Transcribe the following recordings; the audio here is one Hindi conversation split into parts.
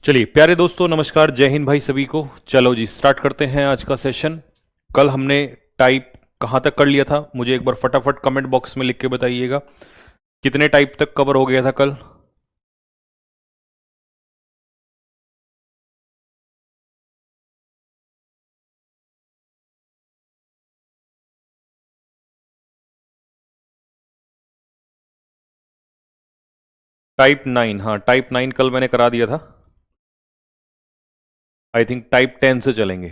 चलिए प्यारे दोस्तों, नमस्कार, जय हिंद भाई सभी को। चलो जी स्टार्ट करते हैं आज का सेशन। कल हमने टाइप कहाँ तक कर लिया था? मुझे एक बार फटाफट कमेंट बॉक्स में लिख के बताइएगा कितने टाइप तक कवर हो गया था कल। टाइप 9, हाँ टाइप 9 कल मैंने करा दिया था। आई थिंक टाइप 10 से चलेंगे।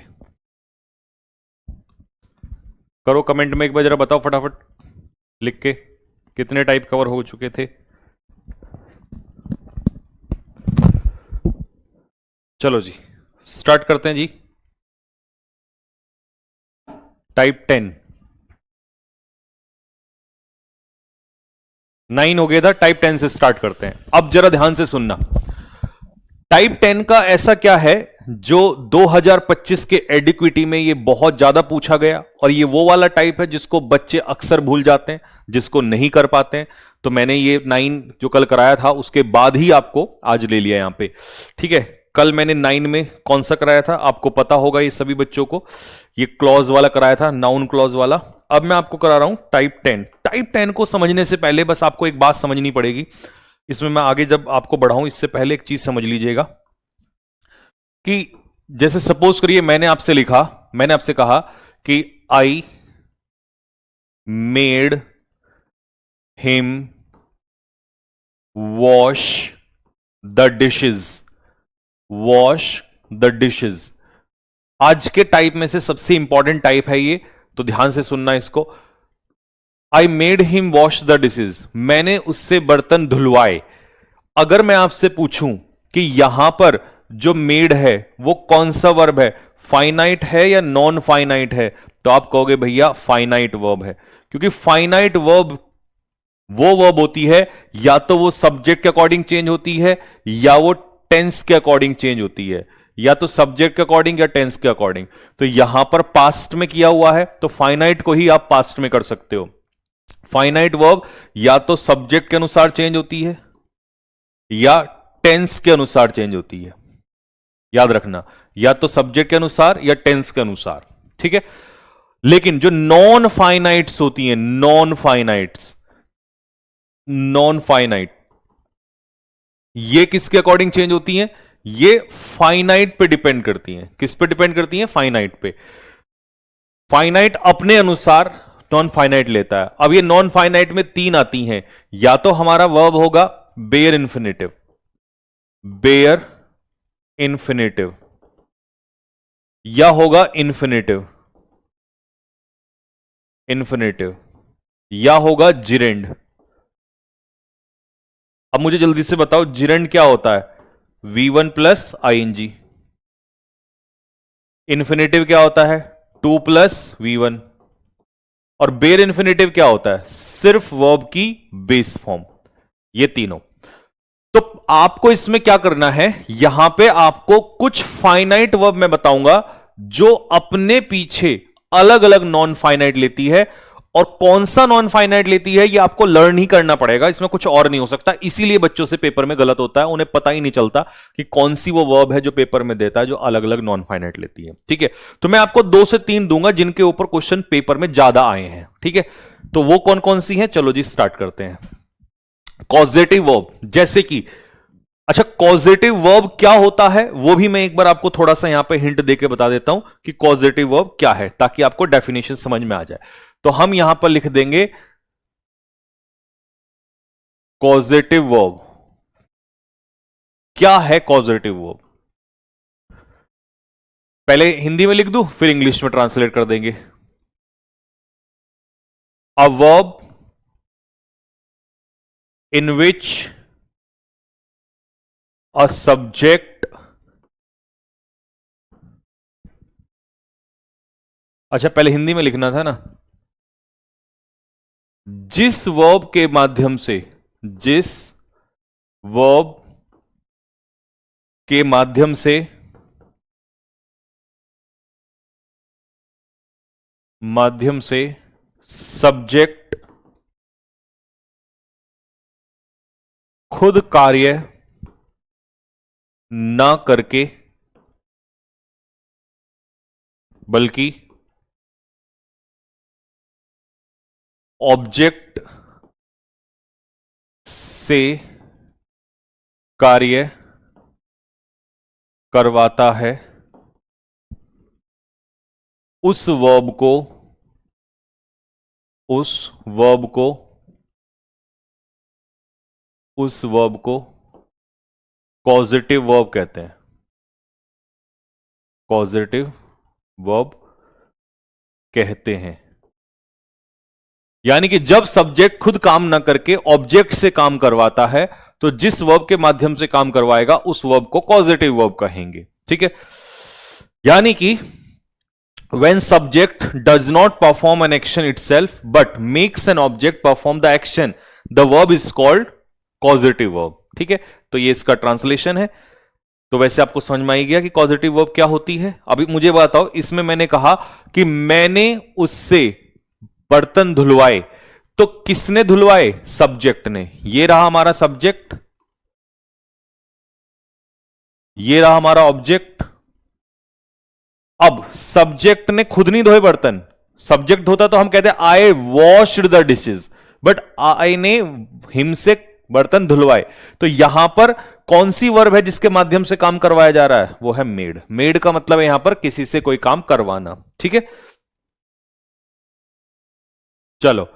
करो कमेंट में एक बार जरा बताओ फटाफट लिख के कितने टाइप कवर हो चुके थे। चलो जी स्टार्ट करते हैं जी। टाइप 10 9 हो गया था, टाइप 10 से स्टार्ट करते हैं। अब जरा ध्यान से सुनना। टाइप 10 का ऐसा क्या है जो 2025 के एडिक्विटी में ये बहुत ज्यादा पूछा गया, और ये वो वाला टाइप है जिसको बच्चे अक्सर भूल जाते हैं, जिसको नहीं कर पाते हैं। तो मैंने ये 9 जो कल कराया था उसके बाद ही आपको आज ले लिया यहां पे। ठीक है, कल मैंने 9 में कौन सा कराया था आपको पता होगा, ये सभी बच्चों को। ये क्लॉज वाला कराया था, नाउन क्लॉज वाला। अब मैं आपको करा रहा हूं टाइप 10। टाइप 10 को समझने से पहले बस आपको एक बात समझनी पड़ेगी। इसमें मैं आगे जब आपको बढ़ाऊं इससे पहले एक चीज समझ लीजिएगा कि जैसे सपोज करिए मैंने आपसे कहा कि I made him wash the dishes. Wash the dishes आज के टाइप में से सबसे इंपॉर्टेंट टाइप है ये, तो ध्यान से सुनना इसको। I made him wash the dishes, मैंने उससे बर्तन धुलवाए। अगर मैं आपसे पूछूं कि यहां पर जो मेड है वो कौन सा वर्ब है, फाइनाइट है या नॉन फाइनाइट है, तो आप कहोगे भैया फाइनाइट वर्ब है। क्योंकि फाइनाइट वर्ब वो वर्ब होती है या तो वो सब्जेक्ट के अकॉर्डिंग चेंज होती है या वो टेंस के अकॉर्डिंग चेंज होती है, या तो सब्जेक्ट के अकॉर्डिंग या टेंस के अकॉर्डिंग। तो यहां पर पास्ट में किया हुआ है तो फाइनाइट को ही आप पास्ट में कर सकते हो। फाइनाइट वर्ब या तो सब्जेक्ट के अनुसार चेंज होती है या टेंस के अनुसार चेंज होती है। याद रखना, या तो सब्जेक्ट के अनुसार या टेंस के अनुसार। ठीक है, लेकिन जो नॉन फाइनाइट्स होती हैं, नॉन फाइनाइट ये किसके अकॉर्डिंग चेंज होती हैं? ये फाइनाइट पे डिपेंड करती हैं। किस पे डिपेंड करती हैं? फाइनाइट पे। फाइनाइट अपने अनुसार नॉन फाइनाइट लेता है। अब ये नॉन फाइनाइट में 3 आती हैं, या तो हमारा वर्ब होगा बेयर इन्फिनेटिव, बेयर इन्फिनेटिव, या होगा इन्फिनेटिव, इन्फिनेटिव, या होगा जिरेंड। अब मुझे जल्दी से बताओ जिरेंड क्या होता है? V1 plus ING. इन्फिनेटिव क्या होता है? 2 प्लस V1। और बेयर इन्फिनेटिव क्या होता है? सिर्फ वर्ब की बेस फॉर्म। ये तीनों। तो आपको इसमें क्या करना है, यहां पे आपको कुछ फाइनाइट वर्ब मैं बताऊंगा जो अपने पीछे अलग अलग नॉन फाइनाइट लेती है, और कौन सा नॉन फाइनाइट लेती है ये आपको लर्न ही करना पड़ेगा, इसमें कुछ और नहीं हो सकता। इसीलिए बच्चों से पेपर में गलत होता है, उन्हें पता ही नहीं चलता कि कौन सी वो वर्ब है जो पेपर में देता है जो अलग अलग नॉन फाइनाइट लेती है। ठीक है, तो मैं आपको 2 से 3 दूंगा जिनके ऊपर क्वेश्चन पेपर में ज्यादा आए हैं। ठीक है, तो वो कौन कौन सी है, चलो जी स्टार्ट करते हैं। कॉजेटिव वर्ब, जैसे कि अच्छा कॉजेटिव वर्ब क्या होता है वो भी मैं एक बार आपको थोड़ा सा यहां पे हिंट देके बता देता हूं कि कॉजेटिव वर्ब क्या है, ताकि आपको डेफिनेशन समझ में आ जाए। तो हम यहां पर लिख देंगे कॉजेटिव वर्ब। क्या है कॉजेटिव वर्ब? पहले हिंदी में लिख दूं फिर इंग्लिश में ट्रांसलेट कर देंगे। A verb in which a subject, अच्छा पहले हिंदी में लिखना था ना, जिस वर्ब के माध्यम से, जिस वर्ब के माध्यम से सब्जेक्ट खुद कार्य ना करके बल्कि ऑब्जेक्ट से कार्य करवाता है, उस वर्ब को उस वर्ब को उस वर्ब को कॉजेटिव वर्ब कहते हैं। कॉजेटिव वर्ब कहते हैं। यानी कि जब सब्जेक्ट खुद काम ना करके ऑब्जेक्ट से काम करवाता है, तो जिस वर्ब के माध्यम से काम करवाएगा उस वर्ब को कॉजेटिव वर्ब कहेंगे। ठीक है, यानी कि when subject does not perform an action itself but makes an object perform the action, the verb is called causative verb। ठीक है, तो ये इसका ट्रांसलेशन है। तो वैसे आपको समझ में आ गया कि कॉजेटिव वर्ब क्या होती है। अभी मुझे बताओ, इसमें मैंने कहा कि मैंने उससे बर्तन धुलवाए, तो किसने धुलवाए? सब्जेक्ट ने। ये रहा हमारा सब्जेक्ट, ये रहा हमारा ऑब्जेक्ट। अब सब्जेक्ट ने खुद नहीं धोए बर्तन। सब्जेक्ट होता तो हम कहते I washed the dishes, but I ने हिम से बर्तन धुलवाए। तो यहां पर कौन सी वर्ब है जिसके माध्यम से काम करवाया जा रहा है? वो है मेड। मेड का मतलब है यहां पर किसी से कोई काम करवाना। ठीक है, चलो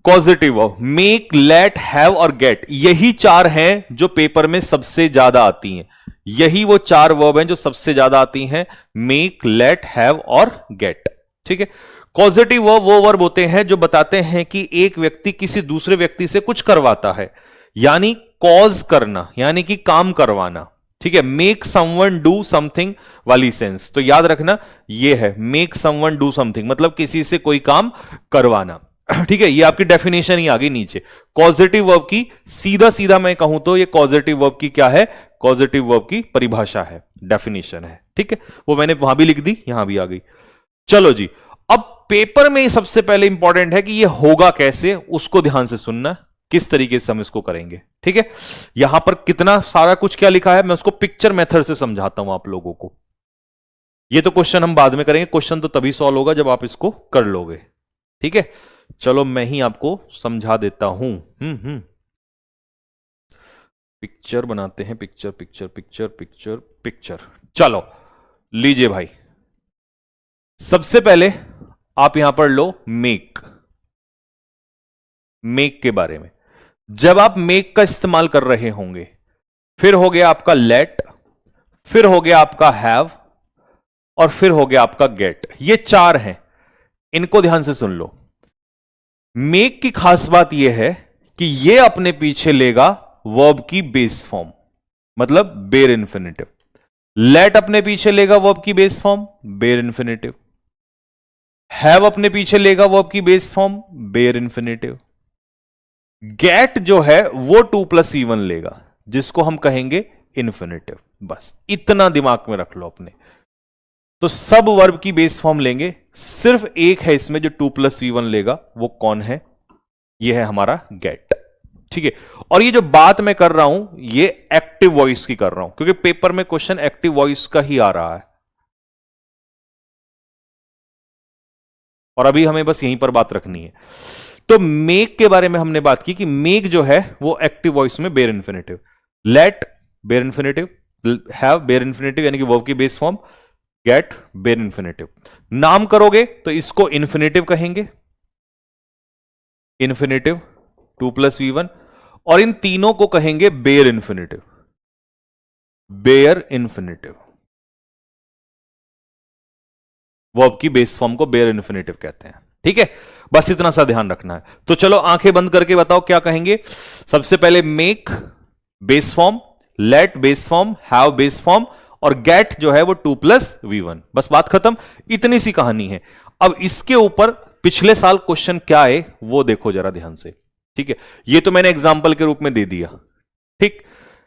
causative verb make, let, have और गेट, यही चार हैं जो पेपर में सबसे ज्यादा आती हैं। यही वो चार वर्ब हैं जो सबसे ज्यादा आती हैं, मेक, लेट, हैव और गेट। ठीक है, कॉजेटिव वर्ब वो वर्ब होते हैं जो बताते हैं कि एक व्यक्ति किसी दूसरे व्यक्ति से कुछ करवाता है, यानी कॉज करना, यानी कि काम करवाना। ठीक है, मेक समवन डू समथिंग वाली सेंस, तो याद रखना ये है मेक समवन डू समथिंग, मतलब किसी से कोई काम करवाना। ठीक है, ये आपकी डेफिनेशन ही आ गई नीचे। कॉजेटिव वर्ब की सीधा सीधा मैं कहूं तो ये कॉजेटिव वर्ब की क्या है? कॉजेटिव वर्ब की परिभाषा है, डेफिनेशन है। ठीक है, वो मैंने वहां भी लिख दी, यहां भी आ गई। चलो जी, अब पेपर में सबसे पहले इंपॉर्टेंट है कि ये होगा कैसे, उसको ध्यान से सुनना, किस तरीके से हम इसको करेंगे। ठीक है, यहां पर कितना सारा कुछ क्या लिखा है, मैं उसको पिक्चर मेथड से समझाता हूं आप लोगों को। ये तो क्वेश्चन हम बाद में करेंगे, क्वेश्चन तो तभी सॉल्व होगा जब आप इसको कर लोगे। ठीक है, चलो मैं ही आपको समझा देता हूं। पिक्चर बनाते हैं, picture picture picture picture picture. चलो लीजिए भाई, सबसे पहले आप यहां पर लो मेक। मेक के बारे में, जब आप मेक का इस्तेमाल कर रहे होंगे, फिर हो गया आपका लेट, फिर हो गया आपका हैव और फिर हो गया आपका गेट। ये चार हैं, इनको ध्यान से सुन लो। मेक की खास बात यह है कि यह अपने पीछे लेगा वर्ब की बेस फॉर्म, मतलब बेयर इंफिनिटिव। लेट अपने पीछे लेगा वर्ब की base form, bare infinitive. Have अपने पीछे लेगा वर्ब की base form, bare infinitive. Get जो है वो 2+V1 लेगा, जिसको हम कहेंगे इंफिनिटिव। बस इतना दिमाग में रख लो अपने। तो सब वर्ब की बेस फॉर्म लेंगे, सिर्फ एक है इसमें जो 2+V1 लेगा, वो कौन है? ये है हमारा गेट। ठीक है, और ये जो बात मैं कर रहा हूं ये एक्टिव वॉइस की कर रहा हूं, क्योंकि पेपर में क्वेश्चन एक्टिव वॉइस का ही आ रहा है। और अभी हमें बस यहीं पर बात रखनी है। तो मेक के बारे में हमने बात की कि मेक जो है वो एक्टिव वॉइस में bare infinitive, let bare infinitive, have bare infinitive यानी कि वर्ब की base form, get bare infinitive. नाम करोगे तो इसको इंफिनिटिव कहेंगे, इंफिनिटिव 2+V1, और इन तीनों को कहेंगे bare infinitive, bare infinitive. Verb की बेस फॉर्म को बेयर इंफिनिटिव कहते हैं। ठीक है, बस इतना सा ध्यान रखना है। तो चलो आंखें बंद करके बताओ क्या कहेंगे। सबसे पहले make base form, let base form, have base form, और गेट जो है वो 2+V1। बस बात खत्म, इतनी सी कहानी है। अब इसके ऊपर पिछले साल क्वेश्चन क्या है वो देखो जरा ध्यान से। ठीक है, ये तो मैंने एग्जाम्पल के रूप में दे दिया, ठीक,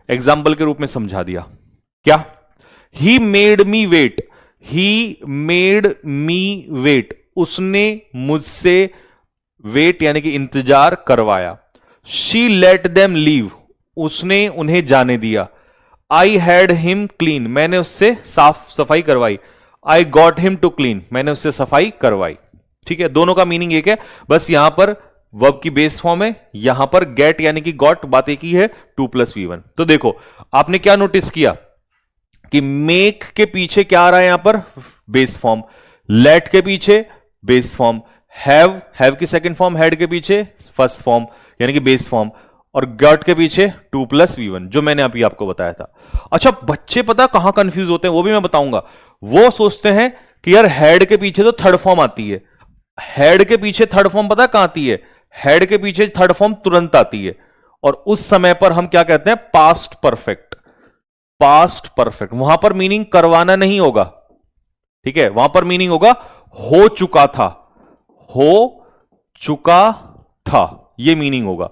एग्जाम्पल के रूप में समझा दिया। क्या? He made me wait, he made me wait, उसने मुझसे वेट यानी कि इंतजार करवाया। शी लेट देम लीव, उसने उन्हें जाने दिया। आई हैड हिम क्लीन, मैंने उससे साफ सफाई करवाई। I got him to clean, मैंने उससे सफाई करवाई। ठीक है, दोनों का मीनिंग एक है, बस यहां पर वर्ब की बेस फॉर्म है, यहां पर गेट यानी कि गॉट बात एक ही है, 2+V1। तो देखो आपने क्या नोटिस किया कि मेक के पीछे क्या आ रहा है यहां पर, बेस फॉर्म, लेट के पीछे बेस फॉर्म, हैव की सेकंड फॉर्म, हैड के पीछे फर्स्ट फॉर्म यानी कि बेस फॉर्म, और गॉट के पीछे 2+V1 जो मैंने अभी आपको बताया था। अच्छा, बच्चे पता कहां कंफ्यूज होते हैं वो भी मैं बताऊंगा। वो सोचते हैं कि यार हेड के पीछे तो थर्ड फॉर्म आती है, हेड के पीछे थर्ड फॉर्म पता कहां आती है, हेड के पीछे थर्ड फॉर्म तुरंत आती है, और उस समय पर हम क्या कहते हैं, पास्ट परफेक्ट। पास्ट परफेक्ट, वहां पर मीनिंग करवाना नहीं होगा, ठीक है, वहां पर मीनिंग होगा हो चुका था, हो चुका था, यह मीनिंग होगा।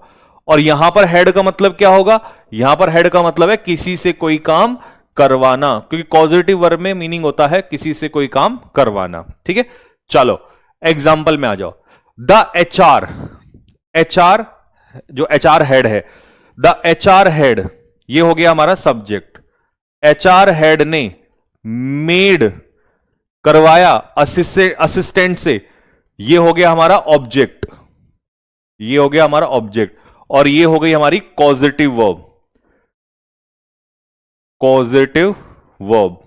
और यहां पर हेड का मतलब क्या होगा, यहां पर हेड का मतलब है किसी से कोई काम करवाना, क्योंकि पॉजिटिव वर्ब में मीनिंग होता है किसी से कोई काम करवाना। ठीक है, चलो एग्जाम्पल में आ जाओ। द एचआर, एचआर जो एचआर हेड है, द एचआर हेड, ये हो गया हमारा सब्जेक्ट। एचआर हेड ने मेड करवाया असिस्टेंट से, ये हो गया हमारा ऑब्जेक्ट, ये हो गया हमारा ऑब्जेक्ट, और ये हो गई हमारी कॉजेटिव वर्ब, कॉजेटिव वर्ब।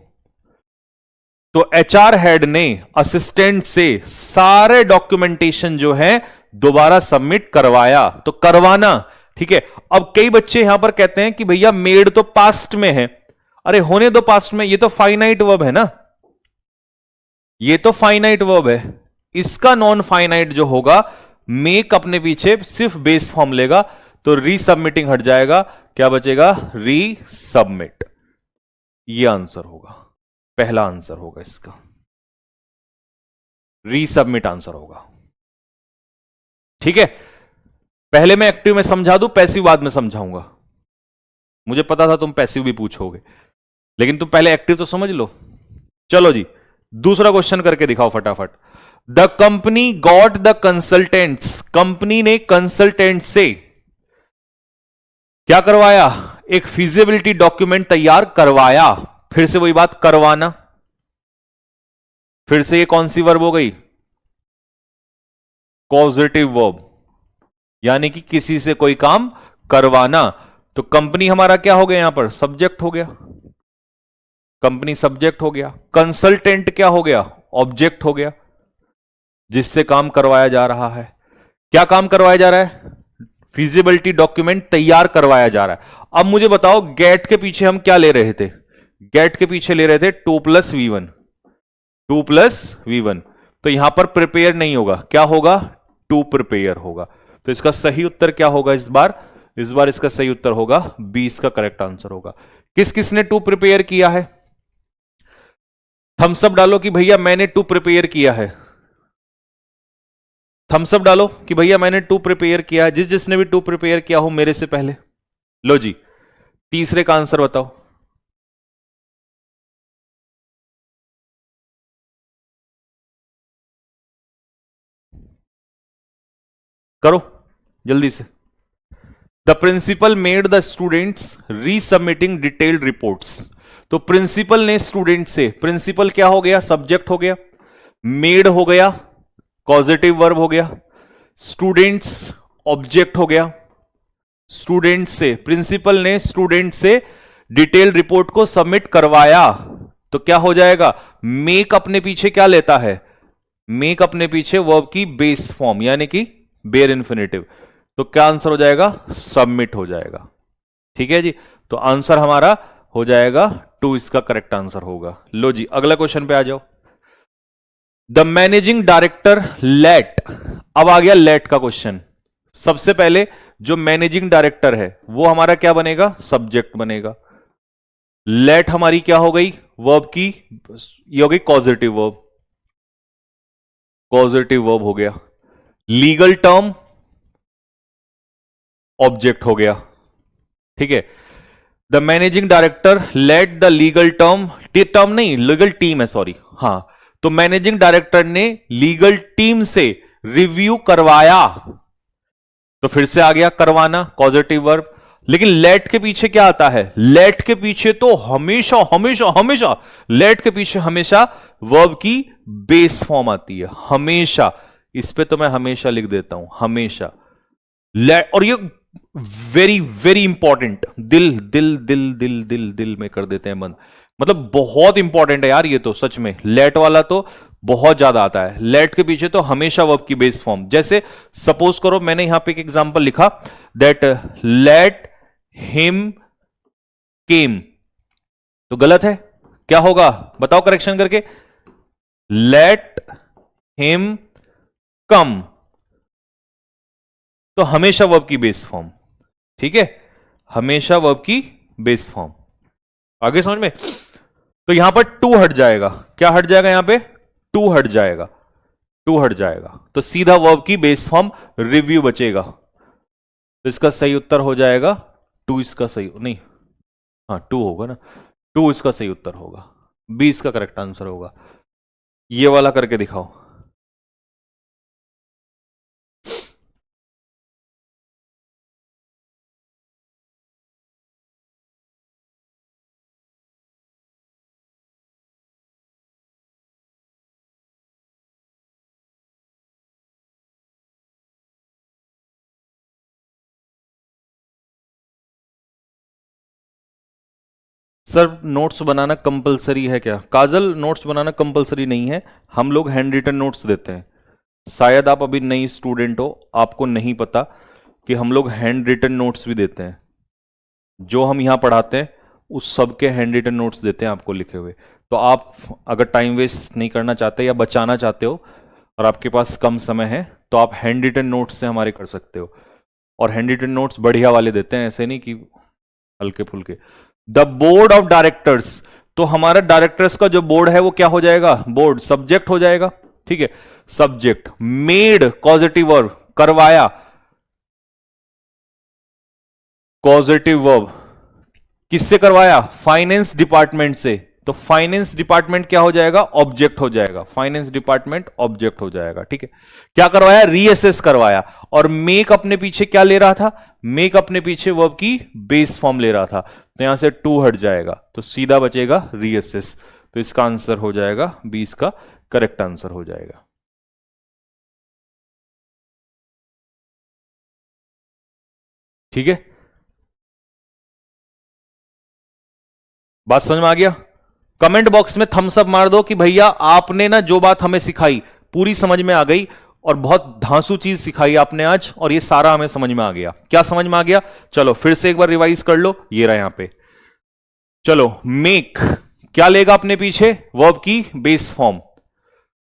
तो एचआर हेड ने असिस्टेंट से सारे डॉक्यूमेंटेशन जो है दोबारा सबमिट करवाया, तो करवाना। ठीक है, अब कई बच्चे यहां पर कहते हैं कि भैया मेड तो पास्ट में है, अरे होने दो पास्ट में, ये तो फाइनाइट वर्ब है ना, ये तो फाइनाइट वर्ब है, इसका नॉन फाइनाइट जो होगा मेक अपने पीछे सिर्फ बेस फॉर्म लेगा, तो रीसबमिटिंग हट जाएगा, क्या बचेगा, रीसबमिट। ये आंसर होगा, पहला आंसर होगा इसका, रीसबमिट आंसर होगा। ठीक है, पहले मैं एक्टिव में समझा दूं, पैसिव बाद में समझाऊंगा। मुझे पता था तुम पैसिव भी पूछोगे, लेकिन तुम पहले एक्टिव तो समझ लो। चलो जी, दूसरा क्वेश्चन करके दिखाओ फटाफट। The company got the consultants, company ने कंसल्टेंट से क्या करवाया, एक फिजिबिलिटी डॉक्यूमेंट तैयार करवाया। फिर से वही बात, करवाना, फिर से ये कौन सी वर्ब हो गई, पॉजिटिव वर्ब, यानी कि किसी से कोई काम करवाना। तो कंपनी हमारा क्या हो गया, यहां पर सब्जेक्ट हो गया, कंपनी सब्जेक्ट हो गया, कंसल्टेंट क्या हो गया, ऑब्जेक्ट हो गया, जिससे काम करवाया जा रहा है। क्या काम करवाया जा रहा है, फिजिबिलिटी डॉक्यूमेंट तैयार करवाया जा रहा है। अब मुझे बताओ गेट के पीछे हम क्या ले रहे थे, गेट के पीछे ले रहे थे 2+V1, 2+V1, तो यहां पर प्रिपेयर नहीं होगा, क्या होगा, टू प्रिपेयर होगा। तो इसका सही उत्तर क्या होगा इस बार, इस बार इसका सही उत्तर होगा बी, इसका करेक्ट आंसर होगा। किस किसने टू प्रिपेयर किया है, थम्सअप डालो कि भैया मैंने टू प्रिपेयर किया है, थम्सअप डालो कि भैया मैंने टू प्रिपेयर किया है, जिस जिसने भी टू प्रिपेयर किया हो मेरे से पहले। लो जी, तीसरे का आंसर बताओ। करो जल्दी से। The principal made the students resubmitting detailed reports, तो प्रिंसिपल ने स्टूडेंट से, प्रिंसिपल क्या हो गया, सब्जेक्ट हो गया, मेड हो गया, पॉजिटिव वर्ब हो गया, स्टूडेंट्स ऑब्जेक्ट हो गया, स्टूडेंट से, प्रिंसिपल ने स्टूडेंट से डिटेल रिपोर्ट को सबमिट करवाया, तो क्या हो जाएगा, मेक अपने पीछे क्या लेता है, मेक अपने पीछे वर्ब की बेस फॉर्म यानी कि बेयर इन्फिनेटिव, तो क्या आंसर हो जाएगा, सबमिट हो जाएगा। ठीक है जी, तो आंसर हमारा हो जाएगा 2, इसका करेक्ट आंसर होगा। लो जी, अगला क्वेश्चन पे आ जाओ। द मैनेजिंग डायरेक्टर लेट, अब आ गया लेट का क्वेश्चन। सबसे पहले जो मैनेजिंग डायरेक्टर है वो हमारा क्या बनेगा, सब्जेक्ट बनेगा। लेट हमारी क्या हो गई, वर्ब की, ये हो गई कॉजेटिव वर्ब, पॉजिटिव वर्ब हो गया। लीगल टर्म ऑब्जेक्ट हो गया। ठीक है, the managing director let the legal term, term नहीं लीगल टीम है, सॉरी, हां, तो मैनेजिंग डायरेक्टर ने लीगल टीम से रिव्यू करवाया, तो फिर से आ गया करवाना, पॉजिटिव वर्ब। लेकिन लेट के पीछे क्या आता है? लेट के पीछे तो हमेशा हमेशा हमेशा, लेट के पीछे हमेशा वर्ब की बेस फॉर्म आती है, हमेशा। इस पे तो मैं हमेशा लिख देता हूं, हमेशा। लेट, और ये वेरी वेरी इंपॉर्टेंट, दिल दिल दिल दिल दिल दिल में कर देते हैं बंद। मतलब बहुत इंपॉर्टेंट है यार ये तो, सच में। लेट वाला तो बहुत ज्यादा आता है। लेट के पीछे तो हमेशा वर्ब की बेस फॉर्म। जैसे सपोज करो मैंने यहां पे एक एग्जांपल लिखा, दैट लेट हिम केम, तो गलत है। क्या होगा बताओ करेक्शन करके? लेट हिम कम, तो हमेशा वर्ब की बेस फॉर्म। ठीक है, हमेशा वर्ब की बेस फॉर्म। आगे समझ में? तो यहां पर टू हट जाएगा। क्या हट जाएगा यहां पे? टू हट जाएगा, टू हट जाएगा, तो सीधा वर्ब की बेस फॉर्म रिव्यू बचेगा। तो इसका सही उत्तर हो जाएगा टू। इसका सही नहीं, हाँ टू होगा ना, टू इसका सही उत्तर होगा, बी इसका करेक्ट आंसर होगा। ये वाला करके दिखाओ। सर नोट्स बनाना कंपलसरी है क्या? काजल, नोट्स बनाना कंपलसरी नहीं है, हम लोग हैंड रिटन नोट्स देते हैं। शायद आप अभी नई स्टूडेंट हो, आपको नहीं पता कि हम लोग हैंड रिटन नोट्स भी देते हैं। जो हम यहां पढ़ाते हैं उस सब के हैंड रिटन नोट्स देते हैं आपको लिखे हुए। तो आप अगर टाइम वेस्ट नहीं करना चाहते या बचाना चाहते हो और आपके पास कम समय है, तो आप हैंड रिटन नोट्स से हमारे कर सकते हो। और हैंड रिटन नोट्स बढ़िया वाले देते हैं, ऐसे नहीं कि हल्के फुल्के। द बोर्ड ऑफ डायरेक्टर्स, तो हमारा डायरेक्टर्स का जो बोर्ड है वो क्या हो जाएगा? बोर्ड सब्जेक्ट हो जाएगा। ठीक है, सब्जेक्ट। मेड कॉजेटिव वर्ब, करवाया कॉजेटिव वर्ब। किससे करवाया? फाइनेंस डिपार्टमेंट से। तो फाइनेंस डिपार्टमेंट क्या हो जाएगा? ऑब्जेक्ट हो जाएगा। फाइनेंस डिपार्टमेंट ऑब्जेक्ट हो जाएगा। ठीक है, क्या करवाया? रीअसेस करवाया। और मेक अपने पीछे क्या ले रहा था? मेक अपने पीछे वर्ब की बेस फॉर्म ले रहा था, तो यहां से टू हट जाएगा, तो सीधा बचेगा रीअसेस। तो इसका आंसर हो जाएगा बी, इसका करेक्ट आंसर हो जाएगा। ठीक है, बात समझ में आ गया? कमेंट बॉक्स में थम्स अप मार दो कि भैया आपने ना जो बात हमें सिखाई पूरी समझ में आ गई, और बहुत धांसू चीज सिखाई आपने आज, और ये सारा हमें समझ में आ गया। क्या समझ में आ गया? चलो फिर से एक बार रिवाइज कर लो, ये रहा यहां पे। चलो, मेक क्या लेगा अपने पीछे? वर्ब की बेस फॉर्म।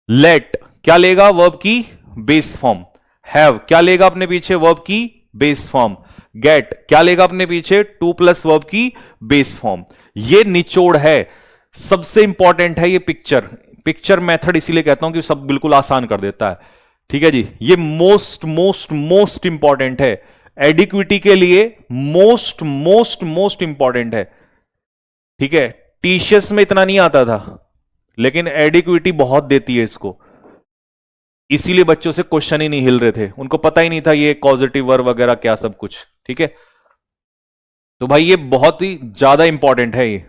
लेट क्या लेगा? वर्ब की बेस फॉर्म। हैव क्या लेगा अपने पीछे? वर्ब की बेस फॉर्म। गेट क्या लेगा अपने पीछे? टू प्लस वर्ब की बेस फॉर्म। ये निचोड़ है, सबसे इंपॉर्टेंट है ये पिक्चर। पिक्चर मेथड इसीलिए कहता हूं कि सब बिल्कुल आसान कर देता है। ठीक है जी, ये मोस्ट मोस्ट मोस्ट इंपॉर्टेंट है एडिक्विटी के लिए, मोस्ट मोस्ट मोस्ट इंपॉर्टेंट है। ठीक है, टीसीएस में इतना नहीं आता था, लेकिन एडिक्विटी बहुत देती है इसको, इसीलिए बच्चों से क्वेश्चन ही नहीं हिल रहे थे, उनको पता ही नहीं था ये कॉजेटिव वर्ब वगैरह क्या सब कुछ। ठीक है, तो भाई ये बहुत ही ज्यादा इंपॉर्टेंट है ये।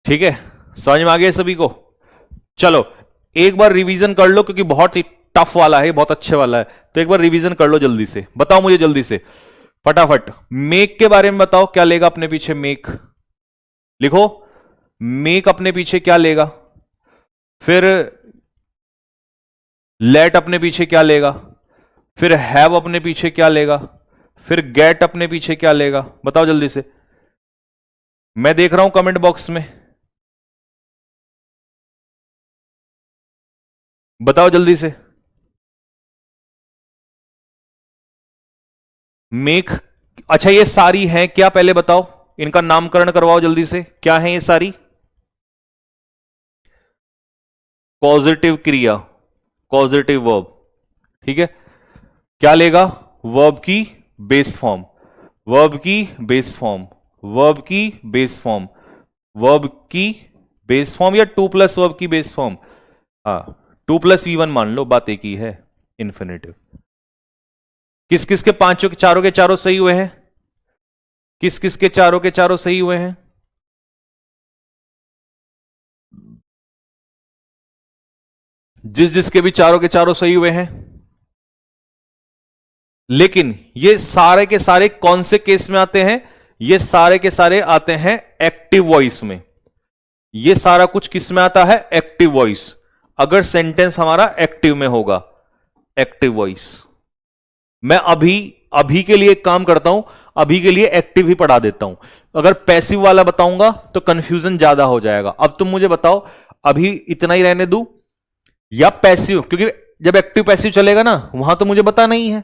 ठीक है, समझ में आ गया सभी को? चलो एक बार रिवीजन कर लो, क्योंकि बहुत ही टफ वाला है, बहुत अच्छे वाला है, तो एक बार रिवीजन कर लो जल्दी से। बताओ मुझे जल्दी से फटाफट, मेक के बारे में बताओ, क्या लेगा अपने पीछे? मेक लिखो, मेक अपने पीछे क्या लेगा? फिर लेट अपने पीछे क्या लेगा? फिर हैव अपने पीछे क्या लेगा? फिर गेट अपने पीछे क्या लेगा? बताओ जल्दी से, मैं देख रहा हूं कमेंट बॉक्स में, बताओ जल्दी से। मेक, अच्छा ये सारी हैं क्या? पहले बताओ, इनका नामकरण करवाओ जल्दी से, क्या है ये सारी? पॉजिटिव क्रिया, पॉजिटिव वर्ब। ठीक है, क्या लेगा? वर्ब की बेस फॉर्म, वर्ब की बेस फॉर्म, वर्ब की बेस फॉर्म, वर्ब की बेस फॉर्म, या टू प्लस वर्ब की बेस फॉर्म? हाँ, टू प्लस वी वन मान लो, बात एक ही है, इन्फिनेटिव। किस किस के पांचों के चारों सही हुए हैं? किस किस के चारों सही हुए हैं? जिस जिसके भी चारों के चारों सही हुए हैं। लेकिन ये सारे के सारे कौन से केस में आते हैं? ये सारे के सारे आते हैं एक्टिव वॉइस में। ये सारा कुछ किस में आता है? Active voice. अगर सेंटेंस हमारा एक्टिव में होगा, एक्टिव वॉइस। मैं अभी अभी के लिए एक काम करता हूं, अभी के लिए एक्टिव ही पढ़ा देता हूं। अगर पैसिव वाला बताऊंगा तो कंफ्यूजन ज्यादा हो जाएगा। अब तुम मुझे बताओ, अभी इतना ही रहने दूं या पैसिव? क्योंकि जब एक्टिव पैसिव चलेगा ना, वहां तो मुझे पता नहीं है।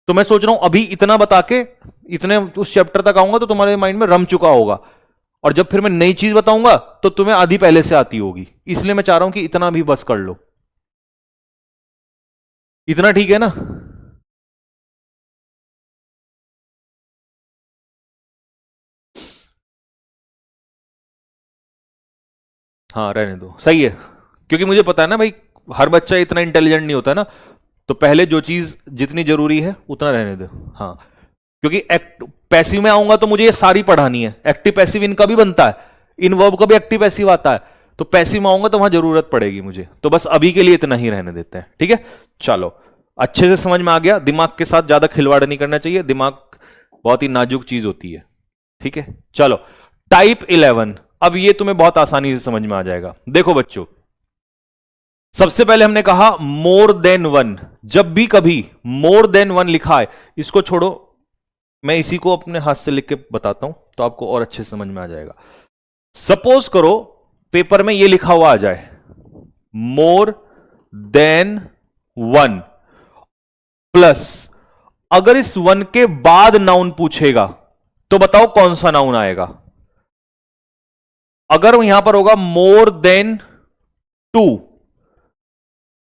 तो मैं सोच रहा हूं अभी इतना बता के इतने उस चैप्टर तक आऊंगा तो तुम्हारे माइंड में रम चुका होगा, और जब फिर मैं नई चीज बताऊंगा तो तुम्हें आधी पहले से आती होगी। इसलिए मैं चाह रहा हूं कि इतना भी बस कर लो। इतना ठीक है ना? हाँ, रहने दो, सही है। क्योंकि मुझे पता है ना भाई, हर बच्चा इतना इंटेलिजेंट नहीं होता ना, तो पहले जो चीज जितनी जरूरी है उतना रहने दो। हाँ, क्योंकि पैसिव में आऊंगा तो मुझे ये सारी पढ़ानी है। एक्टिव पैसिव इनका भी बनता है, इन वर्ब का भी एक्टिव पैसिव आता है। तो पैसिव में आऊंगा तो वहां जरूरत पड़ेगी मुझे, तो बस अभी के लिए इतना ही रहने देते हैं। ठीक है, चलो, अच्छे से समझ में आ गया। दिमाग के साथ ज्यादा खिलवाड़ नहीं करना चाहिए, दिमाग बहुत ही नाजुक चीज होती है। ठीक है, चलो, टाइप 11। अब ये तुम्हें बहुत आसानी से समझ में आ जाएगा। देखो बच्चों, सबसे पहले हमने कहा मोर देन वन। जब भी कभी मोर देन वन लिखा है, इसको छोड़ो, मैं इसी को अपने हाथ से लिख के बताता हूं तो आपको और अच्छे से समझ में आ जाएगा। सपोज करो पेपर में ये लिखा हुआ आ जाए, मोर देन वन, प्लस अगर इस वन के बाद नाउन पूछेगा तो बताओ कौन सा नाउन आएगा? अगर यहां पर होगा मोर देन टू,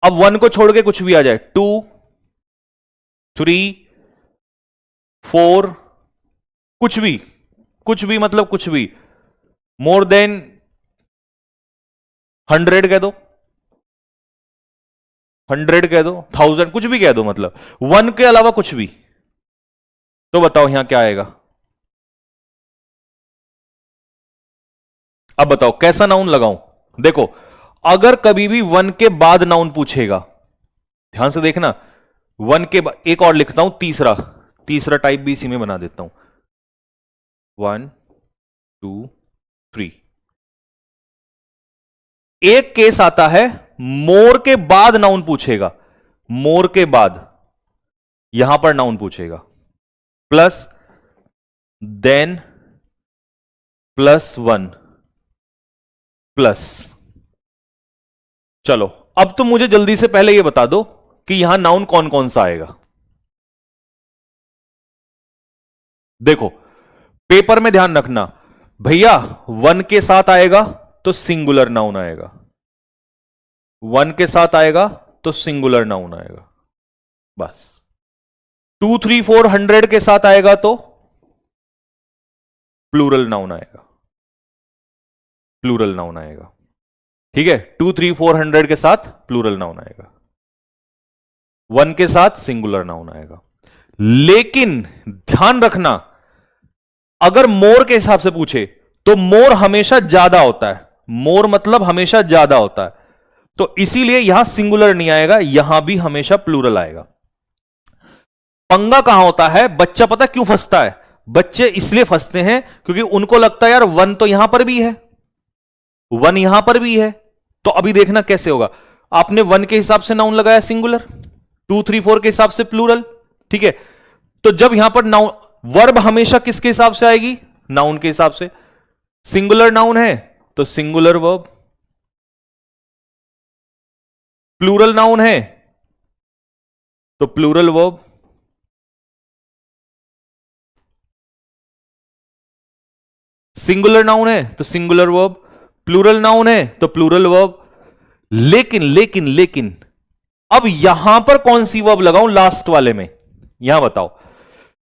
अब वन को छोड़ के कुछ भी आ जाए, 2, 3, 4, कुछ भी मतलब कुछ भी, मोर देन 100 कह दो, 100 कह दो, 1000, कुछ भी कह दो, मतलब वन के अलावा कुछ भी। तो बताओ यहां क्या आएगा? अब बताओ कैसा नाउन लगाऊं? देखो, अगर कभी भी वन के बाद नाउन पूछेगा, ध्यान से देखना, वन के बाद एक और लिखता हूं, तीसरा टाइप भी इसी में बना देता हूं, 1, 2, 3। एक केस आता है मोर के बाद नाउन पूछेगा, मोर के बाद यहां पर नाउन पूछेगा, plus then plus one plus. चलो, अब तुम मुझे जल्दी से पहले यह बता दो कि यहां नाउन कौन कौन सा आएगा। देखो, पेपर में ध्यान रखना भैया, वन के साथ आएगा तो सिंगुलर नाउन आएगा, वन के साथ आएगा तो सिंगुलर नाउन आएगा, बस। 2, 3, 4, 100 के साथ आएगा तो प्लूरल नाउन आएगा, प्लूरल नाउन आएगा। ठीक है, 2, 3, 4, 100 के साथ प्लूरल नाउन आएगा, वन के साथ सिंगुलर नाउन आएगा। लेकिन ध्यान रखना, अगर मोर के हिसाब से पूछे तो मोर हमेशा ज्यादा होता है, मोर मतलब हमेशा ज्यादा होता है, तो इसीलिए यहां सिंगुलर नहीं आएगा, यहां भी हमेशा प्लूरल आएगा। पंगा कहां होता है, बच्चा पता क्यों फंसता है? बच्चे इसलिए फंसते हैं क्योंकि उनको लगता है यार वन तो यहां पर भी है, वन यहां पर भी है, तो अभी देखना कैसे होगा। आपने वन के हिसाब से नाउन लगाया सिंगुलर, 2, 3, 4 के हिसाब से प्लूरल, ठीक है। तो जब यहां पर नाउन, वर्ब हमेशा किसके हिसाब से आएगी? नाउन के हिसाब से। सिंगुलर नाउन है तो सिंगुलर वर्ब, प्लूरल नाउन है तो प्लूरल वर्ब। सिंगुलर नाउन है तो सिंगुलर वर्ब, प्लूरल नाउन है तो प्लूरल वर्ब। लेकिन अब यहां पर कौन सी वर्ब लगाऊं लास्ट वाले में? यहां बताओ।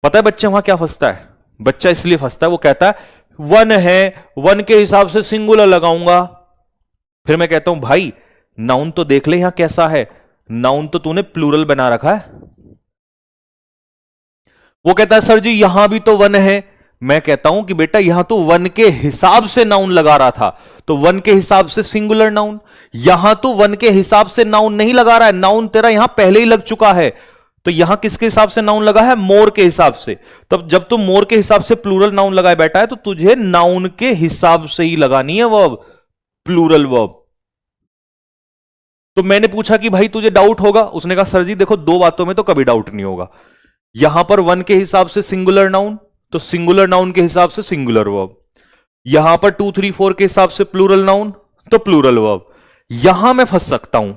पता है बच्चा वहां क्या फंसता है? बच्चा इसलिए फंसता है, वो कहता है वन है, वन के हिसाब से सिंगुलर लगाऊंगा। फिर मैं कहता हूं भाई नाउन तो देख ले यहां कैसा है, नाउन तो तूने प्लूरल बना रखा है, वो कहता है सर जी यहां भी तो वन है। मैं कहता हूं कि बेटा यहां तो वन के हिसाब से नाउन लगा रहा था, तो वन के हिसाब से सिंगुलर नाउन। यहां तो वन के हिसाब से नाउन नहीं लगा रहा है, नाउन तेरा यहां पहले ही लग चुका है। तो यहां किसके हिसाब से नाउन लगा है? मोर के हिसाब से। तब जब तुम मोर के हिसाब से प्लूरल नाउन लगाए बैठा है तो तुझे नाउन के हिसाब से ही लगानी है वर्ब, प्लूरल वर्ब। तो मैंने पूछा कि भाई तुझे डाउट होगा? उसने कहा सर जी देखो दो बातों में तो कभी डाउट नहीं होगा, यहां पर वन के हिसाब से सिंगुलर नाउन, तो सिंगुलर नाउन के हिसाब से सिंगुलर वर्ब। यहां पर 2 3 4 के हिसाब से प्लूरल नाउन, तो प्लूरल वर्ब। यहां मैं फंस सकता हूं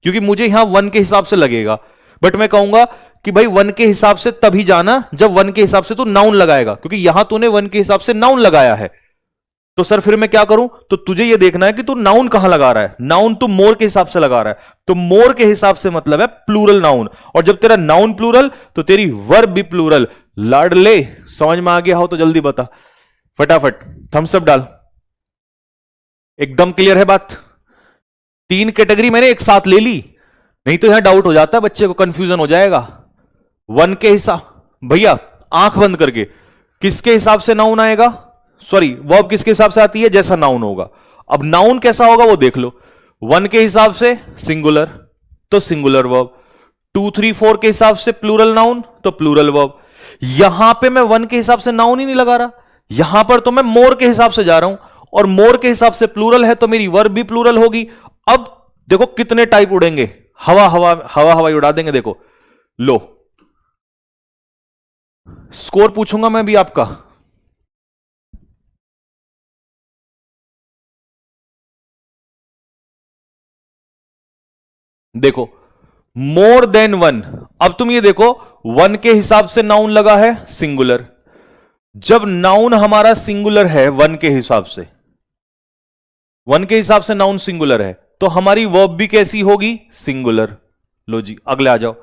क्योंकि मुझे यहां वन के हिसाब से लगेगा, बट मैं कहूंगा कि भाई वन के हिसाब से तभी जाना जब वन के हिसाब से तू नाउन लगाएगा, क्योंकि यहां तूने वन के हिसाब से नाउन लगाया है। तो सर फिर मैं क्या करूं? तो तुझे यह देखना है कि तू नाउन कहां लगा रहा है। नाउन तू मोर के हिसाब से लगा रहा है, तो मोर के हिसाब से मतलब है प्लूरल नाउन। और जब तेरा नाउन प्लूरल तो तेरी वर्ब भी प्लूरल। लाडले समझ में आ गया हो तो जल्दी बता, फटाफट थम्स अप डाल। एकदम क्लियर है बात? 3 कैटेगरी मैंने एक साथ ले ली, नहीं तो यहां डाउट हो जाता है, बच्चे को कंफ्यूजन हो जाएगा। वन के हिसाब, भैया आंख बंद करके, किसके हिसाब से नाउन आएगा? सॉरी वर्ब किसके हिसाब से आती है? जैसा नाउन होगा। अब नाउन कैसा होगा वो देख लो। वन के हिसाब से सिंगुलर, तो सिंगुलर वर्ब। 2 3 4 के हिसाब से प्लूरल नाउन, तो प्लूरल वर्ब। यहां पे मैं वन के हिसाब से नाउन ही नहीं लगा रहा, यहां पर तो मैं मोर के हिसाब से जा रहा हूं, और मोर के हिसाब से प्लूरल है तो मेरी वर्ब भी प्लूरल होगी। अब देखो कितने टाइप उड़ेंगे, हवा हवा हवा हवाई उड़ा देंगे। देखो लो, स्कोर पूछूंगा मैं भी आपका। देखो मोर देन वन, अब तुम ये देखो वन के हिसाब से नाउन लगा है सिंगुलर। जब नाउन हमारा सिंगुलर है वन के हिसाब से, वन के हिसाब से नाउन सिंगुलर है, तो हमारी वर्ब भी कैसी होगी? सिंगुलर। लो जी अगले आ जाओ।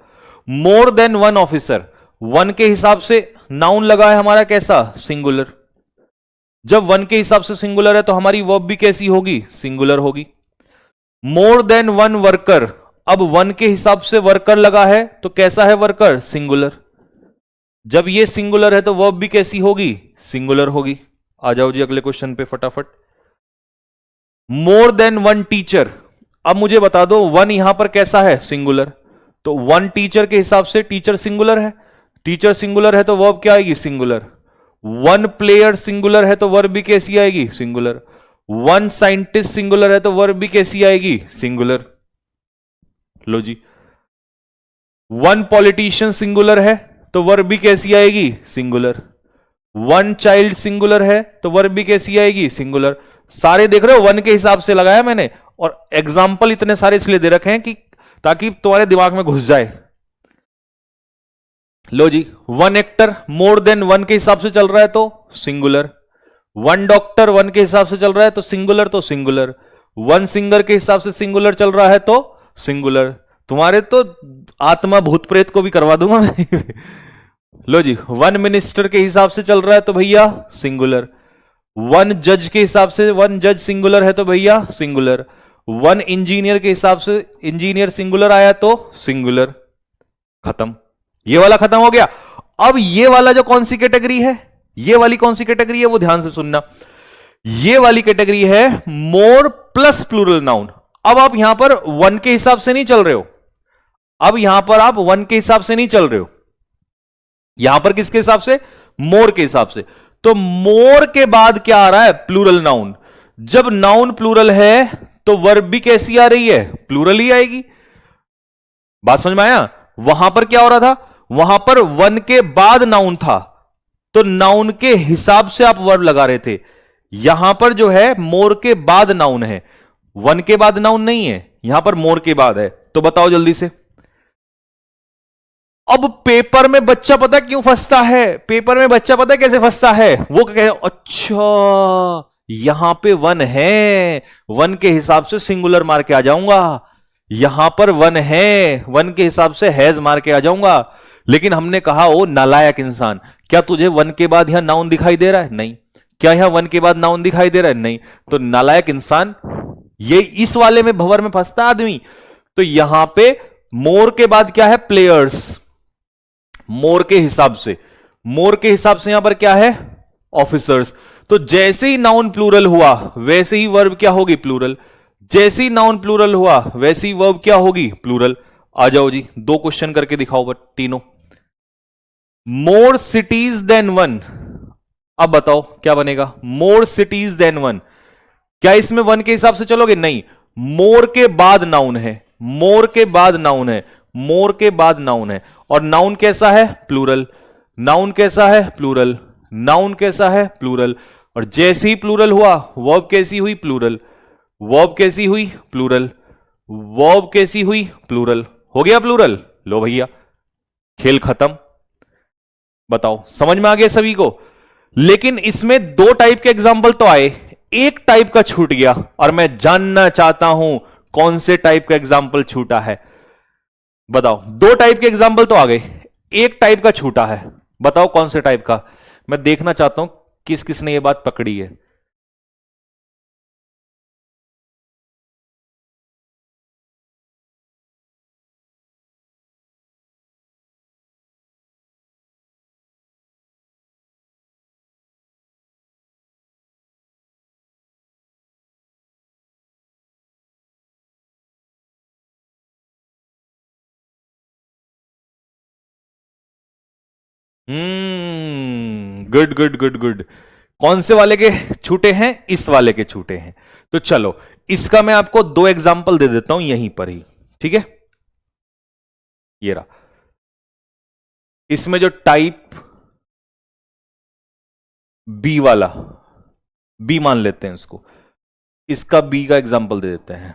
मोर देन वन ऑफिसर, वन के हिसाब से नाउन लगा है हमारा कैसा? सिंगुलर। जब वन के हिसाब से सिंगुलर है तो हमारी वर्ब भी कैसी होगी? सिंगुलर होगी। मोर देन वन वर्कर, अब वन के हिसाब से वर्कर लगा है तो कैसा है वर्कर? सिंगुलर। जब ये सिंगुलर है तो वर्ब भी कैसी होगी? सिंगुलर होगी। आ जाओ जी अगले क्वेश्चन पे फटाफट। मोर देन वन टीचर, अब मुझे बता दो वन यहां पर कैसा है? सिंगुलर। तो वन टीचर के हिसाब से टीचर सिंगुलर है, टीचर सिंगुलर है तो वर्ब क्या आएगी? सिंगुलर। वन प्लेयर सिंगुलर है तो वर्ब भी कैसी आएगी? सिंगुलर। वन साइंटिस्ट सिंगुलर है तो वर्ब भी कैसी आएगी? सिंगुलर। लो जी। वन पॉलिटिशियन सिंगुलर है तो वर्ब भी कैसी आएगी? सिंगुलर। वन चाइल्ड सिंगुलर है तो वर्ब भी कैसी आएगी? सिंगुलर। सारे देख रहे हो वन के हिसाब से लगाया मैंने, और एग्जाम्पल इतने सारे इसलिए दे रखे हैं कि ताकि तुम्हारे दिमाग में घुस जाए। लो जी। One actor more than one के हिसाब से चल रहा है तो सिंगुलर। वन डॉक्टर वन के हिसाब से चल रहा है तो सिंगुलर, तो सिंगुलर। वन सिंगर के हिसाब से सिंगुलर चल रहा है तो सिंगुलर। तुम्हारे तो आत्मा भूत प्रेत को भी करवा दूंगा मैं। लो जी। वन मिनिस्टर के हिसाब से चल रहा है तो भैया सिंगुलर। वन जज के हिसाब से वन जज सिंगुलर है तो भैया सिंगुलर। वन इंजीनियर के हिसाब से इंजीनियर सिंगुलर आया तो सिंगुलर। खत्म, ये वाला खत्म हो गया। अब ये वाला जो कौन सी कैटेगरी है, ये वाली कौन सी कैटेगरी है वो ध्यान से सुनना। ये वाली कैटेगरी है मोर प्लस प्लूरल नाउन। अब आप यहां पर वन के हिसाब से नहीं चल रहे हो, अब यहां पर आप वन के हिसाब से नहीं चल रहे हो, यहां पर किसके हिसाब से? मोर के हिसाब से। तो मोर के बाद क्या आ रहा है? Plural noun. जब नाउन प्लूरल है तो वर्ब भी कैसी आ रही है? प्लूरल ही आएगी। बात समझ में आया? वहां पर क्या हो रहा था? वहां पर वन के बाद नाउन था तो नाउन के हिसाब से आप वर्ब लगा रहे थे। यहां पर जो है मोर के बाद नाउन है, वन के बाद नाउन नहीं है, यहां पर मोर के बाद है। तो बताओ जल्दी से। अब पेपर में बच्चा पता क्यों फंसता है? पेपर में बच्चा पता कैसे फंसता है? वो कहे अच्छा यहां पे वन है, वन के हिसाब से सिंगुलर मार के आ जाऊंगा, यहां पर वन है, वन के हिसाब से हैज मार के आ जाऊंगा। लेकिन हमने कहा ओ नालायक इंसान, क्या तुझे वन के बाद यहां नाउन दिखाई दे रहा है? नहीं। क्या यहां वन के बाद नाउन दिखाई दे रहा है? नहीं। तो नालायक इंसान, ये इस वाले में भंवर में फंसता आदमी। तो यहां पे मोर के बाद क्या है? प्लेयर्स। मोर के हिसाब से मोर के हिसाब से यहां पर क्या है, ऑफिसर्स। तो जैसे ही नाउन प्लूरल हुआ वैसे ही वर्ब क्या होगी, प्लूरल। जैसे ही नाउन प्लूरल हुआ वैसे ही वर्ब क्या होगी, प्लूरल। आ जाओ जी, दो क्वेश्चन करके दिखाओ बट तीनों। मोर सिटीज देन वन, अब बताओ क्या बनेगा, मोर सिटीज देन वन। क्या इसमें वन के हिसाब से चलोगे, नहीं। मोर के बाद नाउन है, मोर के बाद नाउन है, मोर के बाद नाउन है, और नाउन कैसा है, प्लूरल। नाउन कैसा है, प्लूरल। नाउन कैसा है, प्लूरल। और जैसे ही प्लूरल हुआ वर्ब कैसी हुई, प्लूरल। वर्ब कैसी हुई, प्लूरल। वर्ब कैसी हुई, प्लूरल। हो गया प्लूरल। लो भैया, खेल खत्म। बताओ समझ में आ गया सभी को। लेकिन इसमें दो टाइप के एग्जाम्पल तो आए, एक टाइप का छूट गया, और मैं जानना चाहता हूं कौन से टाइप का एग्जाम्पल छूटा है। बताओ, दो टाइप के एग्जाम्पल तो आ गए, एक टाइप का छूटा है। बताओ कौन से टाइप का। मैं देखना चाहता हूं किस किस ने यह बात पकड़ी है। Good good good good. कौन से वाले के छूटे हैं, इस वाले के छूटे हैं। तो चलो इसका मैं आपको दो एग्जांपल दे देता हूं यहीं पर ही, ठीक है। ये रहा, इसमें जो टाइप बी वाला, बी मान लेते हैं इसको, इसका बी का एग्जांपल दे देते हैं।